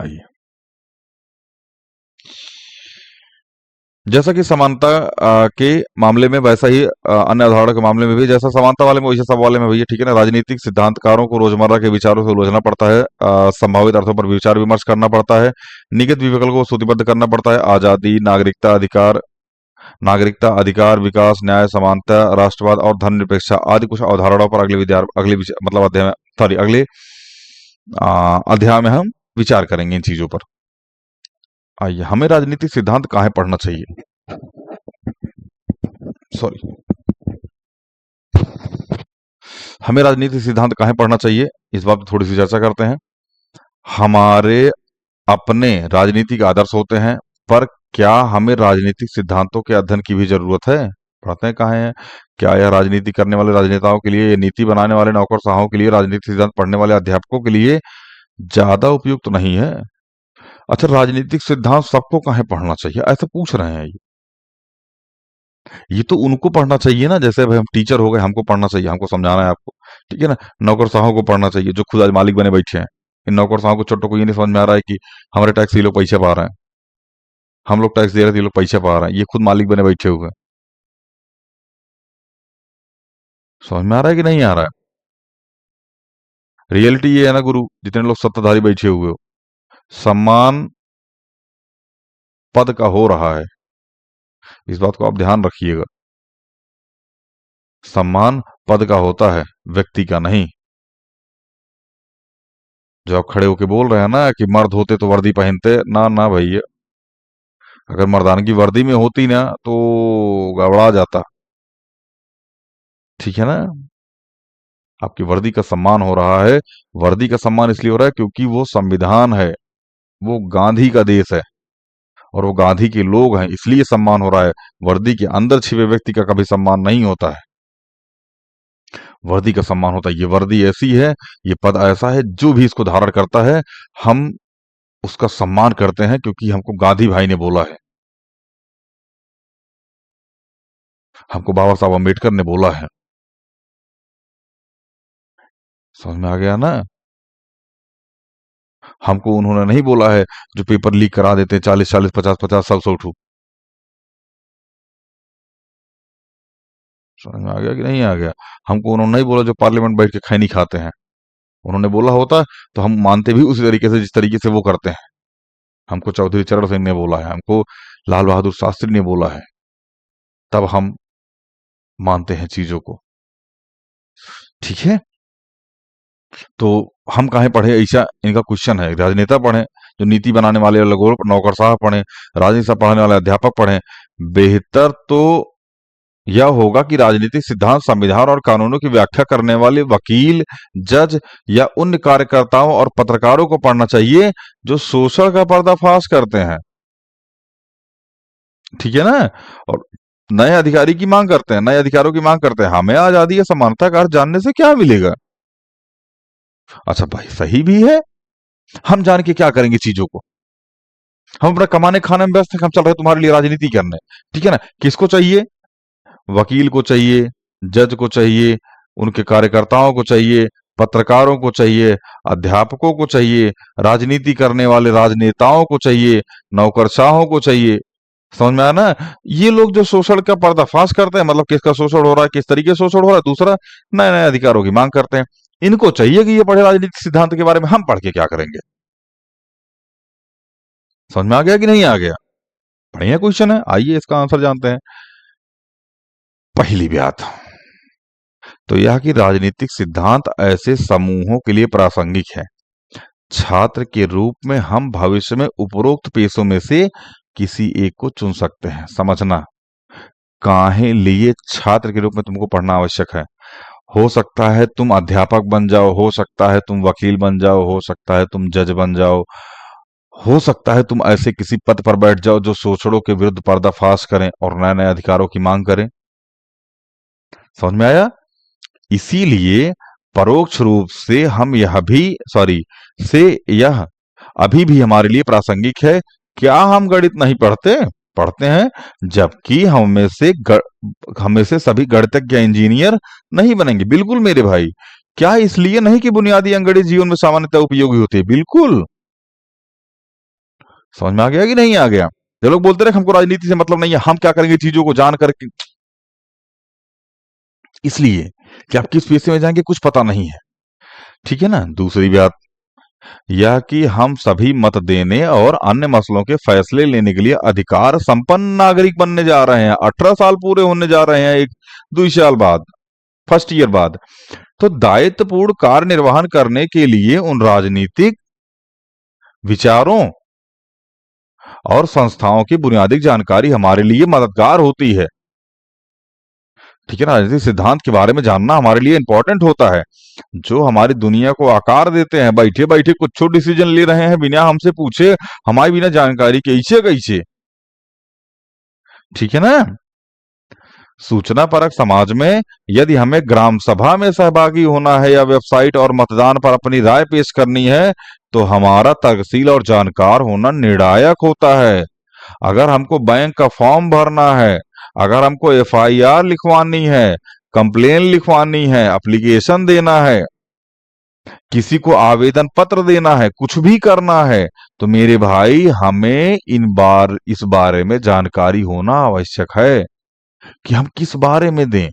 आइए, जैसा कि समानता के मामले में वैसा ही अन्य उदाहरणों के मामले में भी, जैसा समानता वाले में वैसे सब वाले में भैया, ठीक है ना। राजनीतिक सिद्धांतकारों को रोजमर्रा के विचारों से उलझना पड़ता है, संभावित अर्थों पर विचार विमर्श करना पड़ता है, निगत विकल्प को सूचीबद्ध करना पड़ता है। आजादी, नागरिकता अधिकार, विकास, न्याय, समानता, राष्ट्रवाद और धर्मनिरपेक्षता आदि कुछ अवधारणाओं पर मतलब अध्याय में, सॉरी, अगले अध्याय में हम विचार करेंगे इन चीजों पर। आइए, हमें राजनीतिक सिद्धांत काहे पढ़ना चाहिए? सॉरी, हमें राजनीतिक सिद्धांत काहे पढ़ना चाहिए, इस बात पर थोड़ी सी चर्चा करते हैं। हमारे अपने राजनीतिक आदर्श होते हैं, पर क्या हमें राजनीतिक सिद्धांतों के अध्ययन की भी जरूरत है? पढ़ते हैं कहाँ हैं? क्या यह राजनीति करने वाले राजनेताओं के लिए, नीति बनाने वाले नौकरशाहों के लिए, राजनीतिक सिद्धांत पढ़ने वाले अध्यापकों के लिए ज्यादा उपयुक्त तो नहीं है? अच्छा, राजनीतिक सिद्धांत सबको काहे पढ़ना चाहिए, ऐसा पूछ रहे हैं ये तो उनको पढ़ना चाहिए ना, जैसे भाई हम टीचर हो गए, हमको पढ़ना चाहिए, हमको समझाना है आपको, ठीक है ना। नौकरशाहों को पढ़ना चाहिए जो खुद आज मालिक बने बैठे हैं। इन नौकरशाहों को, छोटों को ये नहीं समझ में आ रहा है कि हमारे टैक्स ये लोग पैसे पा रहे हैं, हम लोग टैक्स दे रहे थे, ये लोग पैसे पा रहे हैं, ये खुद मालिक बने बैठे हुए हैं। समझ में आ रहा है कि नहीं आ रहा है? रियलिटी ये है ना गुरु, जितने लोग सत्ताधारी बैठे हुए हो, सम्मान पद का हो रहा है, इस बात को आप ध्यान रखिएगा। सम्मान पद का होता है, व्यक्ति का नहीं। जो आप खड़े होके बोल रहे हैं ना कि मर्द होते तो वर्दी पहनते, ना ना भैया, अगर मर्दानगी वर्दी में होती ना तो गड़बड़ा जाता, ठीक है ना। आपकी वर्दी का सम्मान हो रहा है। वर्दी का सम्मान इसलिए हो रहा है क्योंकि वो संविधान है, वो गांधी का देश है, और वो गांधी के लोग हैं, इसलिए सम्मान हो रहा है। वर्दी के अंदर छिपे व्यक्ति का कभी सम्मान नहीं होता है, वर्दी का सम्मान होता है। ये वर्दी ऐसी है, ये पद ऐसा है, जो भी इसको धारण करता है, हम उसका सम्मान करते हैं क्योंकि हमको गांधी भाई ने बोला है, हमको बाबा साहब अम्बेडकर ने बोला है। समझ में आ गया ना? हमको उन्होंने नहीं बोला है जो पेपर लीक करा देते हैं, 40-40, 50-50, 100-100 उठू। समझ में आ गया कि नहीं आ गया? हमको उन्होंने नहीं बोला जो पार्लियामेंट बैठ के खैनी खाते हैं। उन्होंने बोला होता तो हम मानते भी उसी तरीके से जिस तरीके से वो करते हैं। हमको चौधरी चरण सिंह ने बोला है, हमको लाल बहादुर शास्त्री ने बोला है, तब हम मानते हैं चीजों को, ठीक है। तो हम काहे पढ़े, ऐसा इनका क्वेश्चन है। राजनेता पढ़े, जो नीति बनाने वाले लोग, नौकरशाह पढ़े, राजनीति पढ़ाने वाले अध्यापक पढ़े। बेहतर तो यह होगा कि राजनीतिक सिद्धांत, संविधान और कानूनों की व्याख्या करने वाले वकील, जज या उन कार्यकर्ताओं और पत्रकारों को पढ़ना चाहिए जो शोषण का पर्दाफाश करते हैं, ठीक है ना। और नए अधिकारी की मांग करते हैं, नए अधिकारों की मांग करते हैं। हमें आजादी या समानता का अर्थ जानने से क्या मिलेगा? अच्छा भाई, सही भी है। हम जान के क्या करेंगे चीजों को? हम अपना कमाने खाने में व्यस्त हैं, हम चल रहे हैं तुम्हारे लिए राजनीति करने, ठीक है ना। किसको चाहिए? वकील को चाहिए, जज को चाहिए, उनके कार्यकर्ताओं को चाहिए, पत्रकारों को चाहिए, अध्यापकों को चाहिए, राजनीति करने वाले राजनेताओं को चाहिए, नौकरशाहों को चाहिए। समझ में आया ना? ये लोग जो शोषण का पर्दाफाश करते हैं, मतलब किसका शोषण हो रहा है, किस तरीके से शोषण हो रहा है, दूसरा नए नए अधिकारों की मांग करते हैं। इनको चाहिए कि ये पढ़े राजनीतिक सिद्धांत के बारे में, हम पढ़ के क्या करेंगे? समझ में आ गया कि नहीं आ गया? बढ़िया क्वेश्चन है, आइए इसका आंसर जानते हैं। पहली बात तो यह कि राजनीतिक सिद्धांत ऐसे समूहों के लिए प्रासंगिक है छात्र के रूप में हम भविष्य में उपरोक्त पेशों में से किसी एक को चुन सकते हैं। समझना, काहे लिए छात्र के रूप में तुमको पढ़ना आवश्यक है। हो सकता है तुम अध्यापक बन जाओ, हो सकता है तुम वकील बन जाओ, हो सकता है तुम जज बन जाओ, हो सकता है तुम ऐसे किसी पद पर बैठ जाओ जो शोषणों के विरुद्ध पर्दाफाश करें और नए नए अधिकारों की मांग करें। समझ में आया? इसीलिए परोक्ष रूप से हम यह भी सॉरी से यह अभी भी हमारे लिए प्रासंगिक है। क्या हम गणित नहीं पढ़ते? पढ़ते हैं, जबकि हम में से सभी गणितज्ञ या इंजीनियर नहीं बनेंगे। बिल्कुल मेरे भाई। क्या इसलिए नहीं कि बुनियादी अंकगणित जीवन में सामान्यतः उपयोगी होते हैं? बिल्कुल। समझ में आ गया कि नहीं आ गया? जो लोग बोलते रहे हमको राजनीति से मतलब नहीं है, हम क्या करेंगे चीजों को जान करके, इसलिए कि आप किस पेशे में जाएंगे कुछ पता नहीं है। ठीक है ना? दूसरी बात यह कि हम सभी मत देने और अन्य मसलों के फैसले लेने के लिए अधिकार संपन्न नागरिक बनने जा रहे हैं। 18 साल पूरे होने जा रहे हैं, एक 2 साल बाद, फर्स्ट ईयर बाद। तो दायित्वपूर्ण कार्य निर्वहन करने के लिए उन राजनीतिक विचारों और संस्थाओं की बुनियादी जानकारी हमारे लिए मददगार होती है। ठीक है ना? राजनीतिक सिद्धांत के बारे में जानना हमारे लिए इंपॉर्टेंट होता है, जो हमारी दुनिया को आकार देते हैं। बैठे बैठे कुछ डिसीजन ले रहे हैं बिना हमसे पूछे, हमारी बिना जानकारी के, कैसे कैसे। ठीक है ना? सूचना परक समाज में यदि हमें ग्राम सभा में सहभागी होना है या वेबसाइट और मतदान पर अपनी राय पेश करनी है, तो हमारा तर्कशील और जानकार होना निर्णायक होता है। अगर हमको बैंक का फॉर्म भरना है, अगर हमको एफआईआर लिखवानी है, कंप्लेन लिखवानी है, एप्लीकेशन देना है, किसी को आवेदन पत्र देना है, कुछ भी करना है, तो मेरे भाई हमें इस बारे में जानकारी होना आवश्यक है कि हम किस बारे में दें।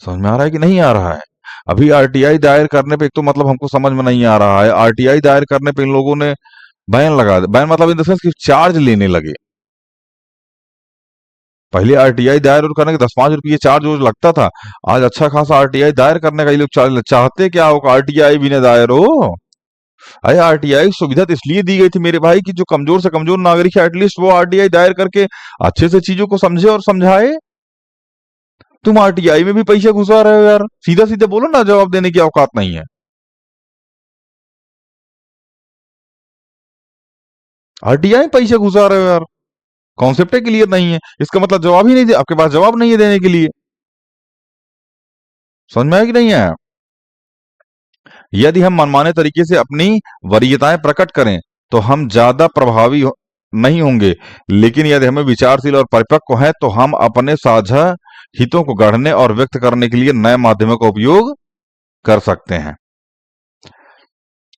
समझ में आ रहा है कि नहीं आ रहा है? अभी आरटीआई दायर करने पे एक तो मतलब हमको समझ में नहीं आ रहा है। आरटीआई दायर करने पे इन लोगों ने बैन लगा दिया। बैन मतलब इन द सेंस कि चार्ज लेने लगे। पहले आरटीआई दायर और करने के 10-5 रुपये चार्ज जो लगता था, आज अच्छा खासा आरटीआई दायर करने का ये लोग चाहते क्या हो, आरटीआई भी न दायर हो। अरे आरटीआई सुविधा तो इसलिए दी गई थी मेरे भाई कि जो कमजोर से कमजोर नागरिक है एटलीस्ट वो आरटीआई दायर करके अच्छे से चीजों को समझे और समझाए। तुम आरटीआई में भी पैसे घुसा रहे हो यार, सीधा सीधा बोलो ना, जवाब देने की औकात नहीं है। आरटीआई में पैसे घुसा रहे हो यार, कॉन्सेप्ट है क्लियर नहीं है, इसका मतलब जवाब ही नहीं दे, आपके पास जवाब नहीं है देने के लिए। समझ में आया कि नहीं आया? यदि हम मनमाने तरीके से अपनी वरीयताएं प्रकट करें तो हम ज्यादा नहीं होंगे, लेकिन यदि हमें विचारशील और परिपक्व हैं तो हम अपने साझा हितों को गढ़ने और व्यक्त करने के लिए नए माध्यमों का उपयोग कर सकते हैं।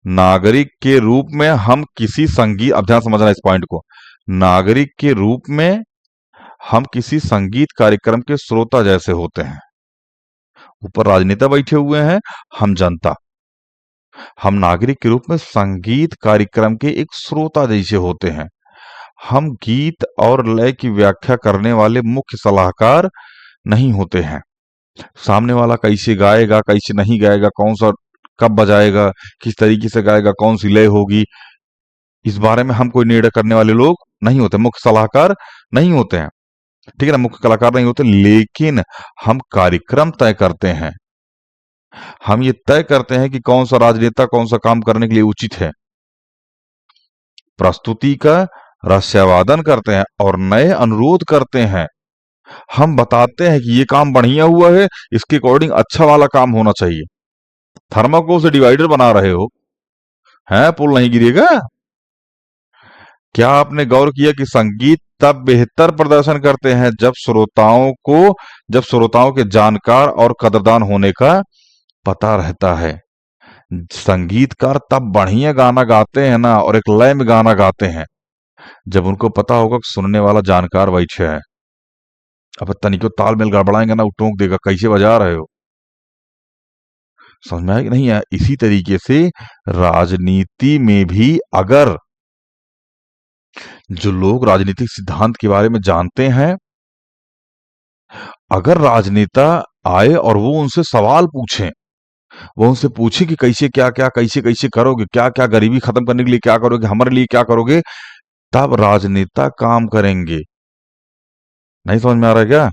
नागरिक के रूप में हम किसी संगीत, अब ध्यान समझना इस पॉइंट को, नागरिक के रूप में हम किसी संगीत कार्यक्रम के श्रोता जैसे होते हैं। ऊपर राजनेता बैठे हुए हैं, हम जनता। हम नागरिक के रूप में संगीत कार्यक्रम के एक श्रोता जैसे होते हैं। हम गीत और लय की व्याख्या करने वाले मुख्य सलाहकार नहीं होते हैं। सामने वाला कैसे गाएगा, कैसे नहीं गाएगा, कौन सा कब बजाएगा, किस तरीके से गाएगा, कौन सी लय होगी, इस बारे में हम कोई निर्णय करने वाले लोग नहीं होते, मुख्य सलाहकार नहीं होते हैं। ठीक है ना? मुख्य कलाकार नहीं होते, लेकिन हम कार्यक्रम तय करते हैं। हम ये तय करते हैं कि कौन सा राजनेता कौन सा काम करने के लिए उचित है। प्रस्तुति का रहस्यवादन करते हैं और नए अनुरोध करते हैं। हम बताते हैं कि ये काम बढ़िया हुआ है, इसके अकॉर्डिंग अच्छा वाला काम होना चाहिए। थर्माकोल से डिवाइडर बना रहे हो, हैं, पुल नहीं गिरेगा। क्या आपने गौर किया कि संगीत तब बेहतर प्रदर्शन करते हैं जब श्रोताओं के जानकार और कदरदान होने का पता रहता है। संगीतकार तब बढ़िया गाना गाते हैं ना, और एक लय में गाना गाते हैं, जब उनको पता होगा कि सुनने वाला जानकार बैठे है। अब तनिको तालमेल गड़बड़ाएंगे ना, वो टोक देगा कैसे बजा रहे हो। समझ में आया कि नहीं आया? इसी तरीके से राजनीति में भी अगर जो लोग राजनीतिक सिद्धांत के बारे में जानते हैं, अगर राजनेता आए और वो उनसे सवाल पूछें वो उनसे पूछे कि कैसे क्या-क्या, कैसे-कैसे करोगे? क्या-क्या गरीबी खत्म करने के लिए क्या करोगे? हमारे लिए क्या करोगे? तब राजनेता काम करेंगे। नहीं समझ में आ रहा है क्या?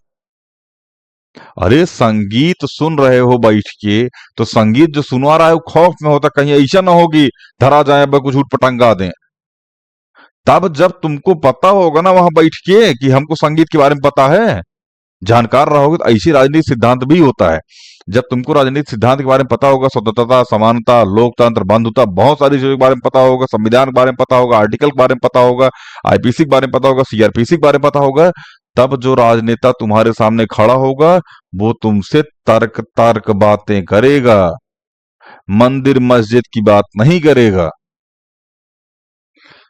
अरे संगीत सुन रहे हो बैठ के, तो संगीत जो सुनवा रहा है वो खौफ में होता, कहीं ऐसा ना हो कि धरा जाए अब कुछ उठ पटंगा दें। तब जब तुमको पता होगा ना वहां बैठ के कि हमको संगीत के बारे में पता है, जानकार रहोगे, तो ऐसी राजनीतिक सिद्धांत भी होता है। जब तुमको राजनीतिक सिद्धांत के बारे में पता होगा, स्वतंत्रता, समानता, लोकतंत्र, बंधुता, बहुत सारी चीजों के बारे में पता होगा, संविधान के बारे में पता होगा, आर्टिकल के बारे में पता होगा, आईपीसी के बारे में पता होगा, सीआरपीसी के बारे में पता होगा, तब जो राजनेता तुम्हारे सामने खड़ा होगा, वो तुमसे तर्क तर्क बातें करेगा, मंदिर मस्जिद की बात नहीं करेगा।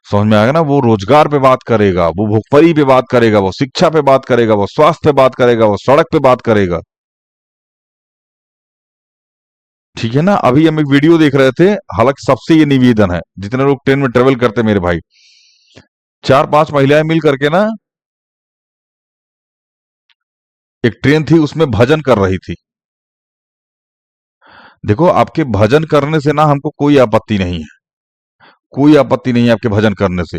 समझ में आएगा ना? वो रोजगार पे बात करेगा, वो भुखमरी पे बात करेगा, वो शिक्षा पे बात करेगा, वो स्वास्थ्य पे बात करेगा, वो सड़क पे बात करेगा। ठीक है ना? अभी हम एक वीडियो देख रहे थे, हालांकि सबसे ये निवेदन है, जितने लोग ट्रेन में ट्रेवल करते हैं मेरे भाई, 4-5 महिलाएं मिल करके ना, एक ट्रेन थी उसमें भजन कर रही थी। देखो, आपके भजन करने से ना हमको कोई आपत्ति नहीं है, कोई आपत्ति नहीं है आपके भजन करने से,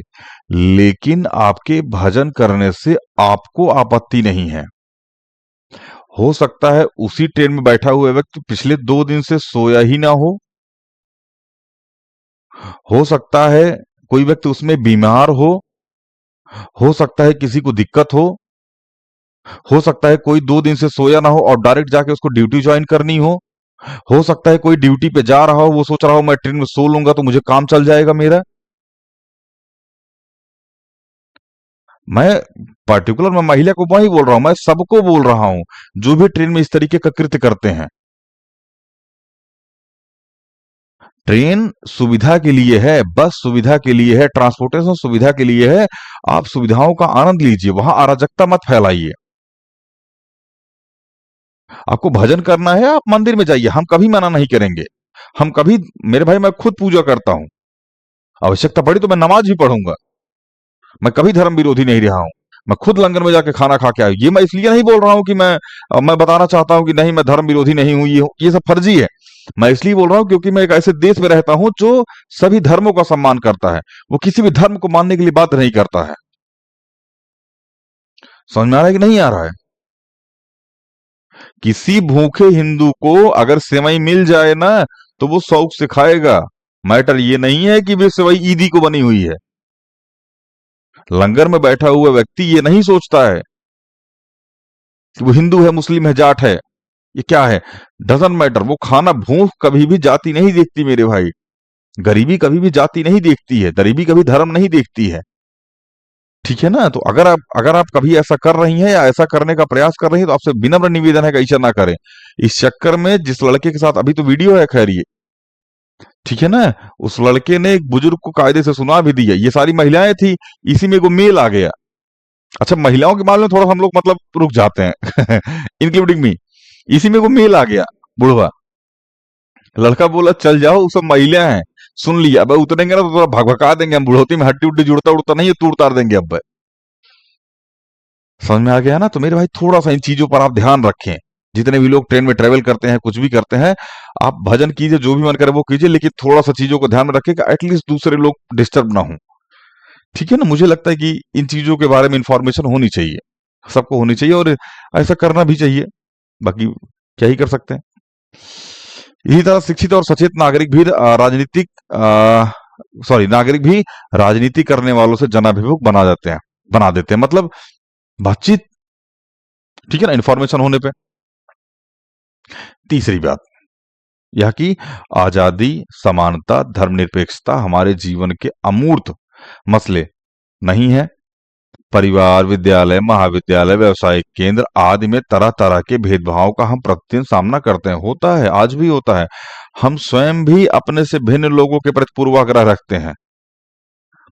लेकिन आपके भजन करने से आपको आपत्ति नहीं है। हो सकता है उसी ट्रेन में बैठा हुआ व्यक्ति पिछले 2 दिन से सोया ही ना हो सकता है कोई व्यक्ति उसमें बीमार हो सकता है किसी को दिक्कत हो सकता है कोई 2 दिन से सोया ना हो और डायरेक्ट जाके उसको ड्यूटी ज्वाइन करनी हो सकता है कोई ड्यूटी पे जा रहा हो, वो सोच रहा हो मैं ट्रेन में सो लूंगा तो मुझे काम चल जाएगा मेरा। मैं पर्टिकुलर मैं महिला को वही बोल रहा हूं, मैं सबको बोल रहा हूं जो भी ट्रेन में इस तरीके का कृत्य करते हैं। ट्रेन सुविधा के लिए है, बस सुविधा के लिए है, ट्रांसपोर्टेशन सुविधा के लिए है। आप सुविधाओं का आनंद लीजिए, वहां अराजकता मत फैलाइए। आपको भजन करना है, आप मंदिर में जाइए, हम कभी मना नहीं करेंगे। हम कभी, मेरे भाई, मैं खुद पूजा करता हूं, आवश्यकता पड़ी तो मैं नमाज भी पढ़ूंगा। मैं कभी धर्म विरोधी नहीं रहा हूं। मैं खुद लंगर में जाके खाना खा के आया, ये मैं इसलिए नहीं बोल रहा हूं कि मैं बताना चाहता हूं कि नहीं मैं धर्म विरोधी नहीं हूं, ये सब फर्जी है। मैं इसलिए बोल रहा हूं क्योंकि मैं एक ऐसे देश में रहता हूं जो सभी धर्मों का सम्मान करता है, वो किसी भी धर्म को मानने के लिए बात नहीं करता है। समझ में आ रहा है कि नहीं आ रहा है? किसी भूखे हिंदू को अगर सेवई मिल जाए ना, तो वो शौक से खाएगा। मैटर ये नहीं है कि वे सेवई ईदी को बनी हुई है। लंगर में बैठा हुआ व्यक्ति ये नहीं सोचता है कि वो हिंदू है, मुस्लिम है, जाट है, ये क्या है, डजंट मैटर। वो खाना, भूख कभी भी जाति नहीं देखती मेरे भाई, गरीबी कभी भी जाति नहीं देखती है, गरीबी कभी धर्म नहीं देखती है। ठीक है ना? तो अगर आप कभी ऐसा कर रही हैं या ऐसा करने का प्रयास कर रही हैं, तो आपसे विनम्र निवेदन है कि ऐसा ना करें। इस चक्कर में जिस लड़के के साथ अभी तो वीडियो है, खैर ये, ठीक है ना, उस लड़के ने एक बुजुर्ग को कायदे से सुना भी दिया, ये सारी महिलाएं थी, इसी में को मेल आ गया। अच्छा, महिलाओं के मामले में थोड़ा हम लोग मतलब रुक जाते हैं इंक्लूडिंग मी। इसी में को मेल आ गया, बुढ़वा, लड़का बोला चल जाओ, वो सब महिला हैं, सुन लिया, अब उतरेंगे ना तो थोड़ा भगभगा देंगे, हम बुढ़ोती में हड्डी उड्डी जुड़ता उड़ता नहीं है, तूड़ तार देंगे अब। समझ में आ गया ना? तो मेरे भाई थोड़ा सा इन चीजों पर आप ध्यान रखें। जितने भी लोग ट्रेन में ट्रेवल करते हैं, कुछ भी करते हैं, आप भजन कीजिए, जो भी मन करे वो कीजिए, लेकिन थोड़ा सा चीजों को ध्यान में रखें कि एटलीस्ट दूसरे लोग डिस्टर्ब ना हो। ठीक है ना? मुझे लगता है कि इन चीजों के बारे में इंफॉर्मेशन होनी चाहिए, सबको होनी चाहिए, और ऐसा करना भी चाहिए। बाकी क्या ही कर सकते हैं। इसी तरह शिक्षित और सचेत नागरिक भी नागरिक भी राजनीति करने वालों से जनाभिमुख बना देते हैं, मतलब बातचीत, ठीक है ना, इंफॉर्मेशन होने पे। तीसरी बात यह कि आजादी, समानता, धर्मनिरपेक्षता हमारे जीवन के अमूर्त मसले नहीं है। परिवार, विद्यालय, महाविद्यालय, व्यावसायिक केंद्र आदि में तरह तरह के भेदभाव का हम प्रतिदिन सामना करते हैं, होता है, आज भी होता है। हम स्वयं भी अपने से भिन्न लोगों के प्रति पूर्वाग्रह रखते हैं।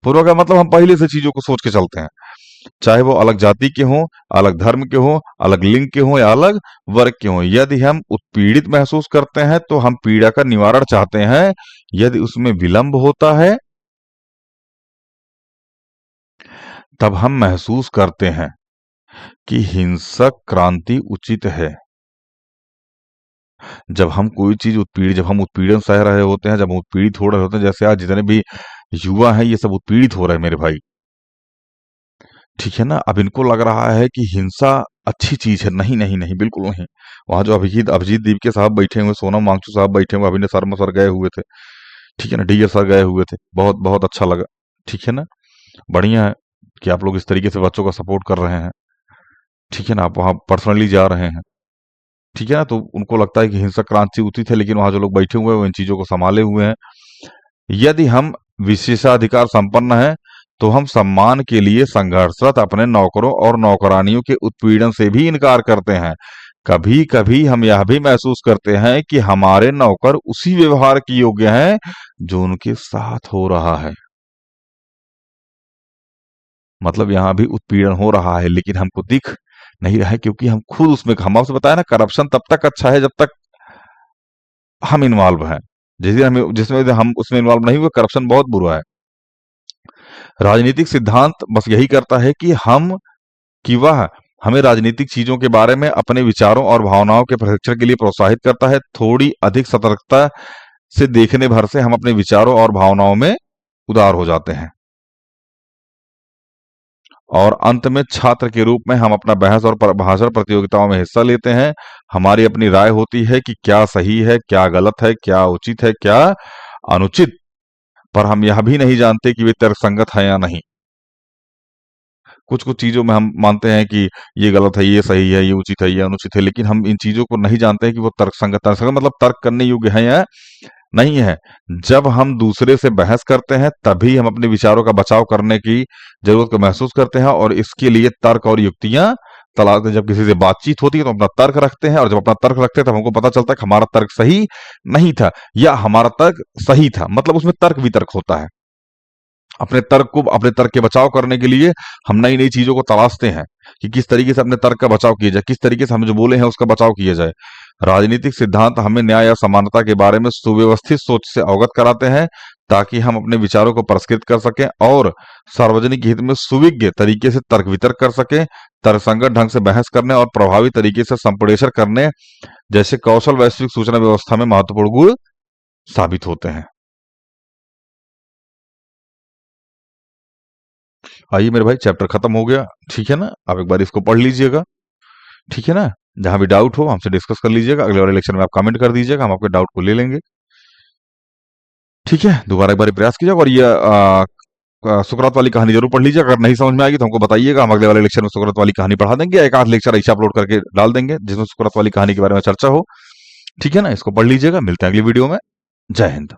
पूर्वाग्रह मतलब हम पहले से चीजों को सोच के चलते हैं, चाहे वो अलग जाति के हों, अलग धर्म के हों, अलग लिंग के हों या अलग वर्ग के हों। यदि हम उत्पीड़ित महसूस करते हैं तो हम पीड़ा का निवारण चाहते हैं। यदि उसमें विलंब होता है तब हम महसूस करते हैं कि हिंसक क्रांति उचित है। जब हम कोई चीज उत्पीड़ित जब हम उत्पीड़न सह रहे होते हैं, जब हम उत्पीड़ित हो रहे होते हैं, जैसे आज जितने भी युवा हैं ये सब उत्पीड़ित हो रहे हैं मेरे भाई, ठीक है ना। अब इनको लग रहा है कि हिंसा अच्छी चीज है। नहीं नहीं नहीं, बिल्कुल नहीं। वहां जो अभिजीत अभिजीत दीप के साहब बैठे हुए, सोनम वांगचू साहब बैठे हुए, अभिनय शर्मा सर गए हुए थे, ठीक है ना, डीएस सर गए हुए थे, बहुत बहुत अच्छा लगा, ठीक है ना। बढ़िया है कि आप लोग इस तरीके से बच्चों का सपोर्ट कर रहे हैं, ठीक है ना, आप वहाँ पर्सनली जा रहे हैं, ठीक है ना। तो उनको लगता है कि हिंसक क्रांति उचित है, लेकिन वहां जो लोग बैठे हुए हैं वो इन चीजों को संभाले हुए हैं। यदि हम विशेषाधिकार संपन्न हैं, तो हम सम्मान के लिए संघर्षरत अपने नौकरों और नौकरानियों के उत्पीड़न से भी इनकार करते हैं। कभी कभी हम यह भी महसूस करते हैं कि हमारे नौकर उसी व्यवहार के योग्य हैं जो उनके साथ हो रहा है। मतलब यहाँ भी उत्पीड़न हो रहा है, लेकिन हमको दिख नहीं रहा है, क्योंकि हम खुद उसमें, हम आपसे बताया ना, करप्शन तब तक अच्छा है जब तक हम इन्वॉल्व हैं। जिसमें हम उसमें इन्वॉल्व नहीं हुए, करप्शन बहुत बुरा है। राजनीतिक सिद्धांत बस यही करता है कि वह हमें राजनीतिक चीजों के बारे में अपने विचारों और भावनाओं के प्रशिक्षण के लिए प्रोत्साहित करता है। थोड़ी अधिक सतर्कता से देखने भर से हम अपने विचारों और भावनाओं में उदार हो जाते हैं, और अंत में छात्र के रूप में हम अपना बहस और भाषण प्रतियोगिताओं में हिस्सा लेते हैं। हमारी अपनी राय होती है कि क्या सही है, क्या गलत है, क्या उचित है, क्या अनुचित, पर हम यह भी नहीं जानते कि वे तर्कसंगत है या नहीं। कुछ कुछ चीजों में हम मानते हैं कि ये गलत है, ये सही है, ये उचित है, ये अनुचित है, लेकिन हम इन चीजों को नहीं जानते हैं कि वो तर्कसंगत मतलब तर्क करने योग्य है या नहीं है। जब हम दूसरे से बहस करते हैं तभी हम अपने विचारों का बचाव करने की जरूरत को महसूस करते हैं, और इसके लिए तर्क और युक्तियां तलाशते हैं। जब किसी से बातचीत होती है तो अपना तर्क रखते हैं, और जब अपना तर्क रखते हैं तब हमको पता चलता है कि हमारा तर्क सही नहीं था या हमारा तर्क सही था, मतलब उसमें तर्क वितर्क होता है। अपने तर्क के बचाव करने के लिए हम नई नई चीजों को तलाशते हैं कि किस तरीके से अपने तर्क का बचाव किया जाए, किस तरीके से हम जो बोले हैं उसका बचाव किया जाए। राजनीतिक सिद्धांत हमें न्याय या समानता के बारे में सुव्यवस्थित सोच से अवगत कराते हैं, ताकि हम अपने विचारों को परिष्कृत कर सकें और सार्वजनिक हित में सुविज्ञ तरीके से तर्क वितर्क कर सकें। तर्कसंगत ढंग से बहस करने और प्रभावी तरीके से संप्रेषण करने जैसे कौशल वैश्विक सूचना व्यवस्था में महत्वपूर्ण गुण साबित होते हैं। आइए मेरे भाई, चैप्टर खत्म हो गया, ठीक है ना। आप एक बार इसको पढ़ लीजिएगा, ठीक है ना। जहां भी डाउट हो हमसे डिस्कस कर लीजिएगा, अगले वाले लेक्चर में आप कमेंट कर दीजिएगा, हम आपके डाउट को ले लेंगे, ठीक है। दोबारा एक बार प्रयास कीजिएगा, और ये सुकरात वाली कहानी जरूर पढ़ लीजिए। अगर नहीं समझ में आएगी तो हमको बताइएगा, हम अगले वाले लेक्चर में सुकरात वाली कहानी पढ़ा देंगे, एक आध लेक्चर ऐसा अपलोड करके डाल देंगे जिसमें सुकरात वाली कहानी के बारे में चर्चा हो, ठीक है ना। इसको पढ़ लीजिएगा, मिलते हैं अगली वीडियो में। जय हिंद।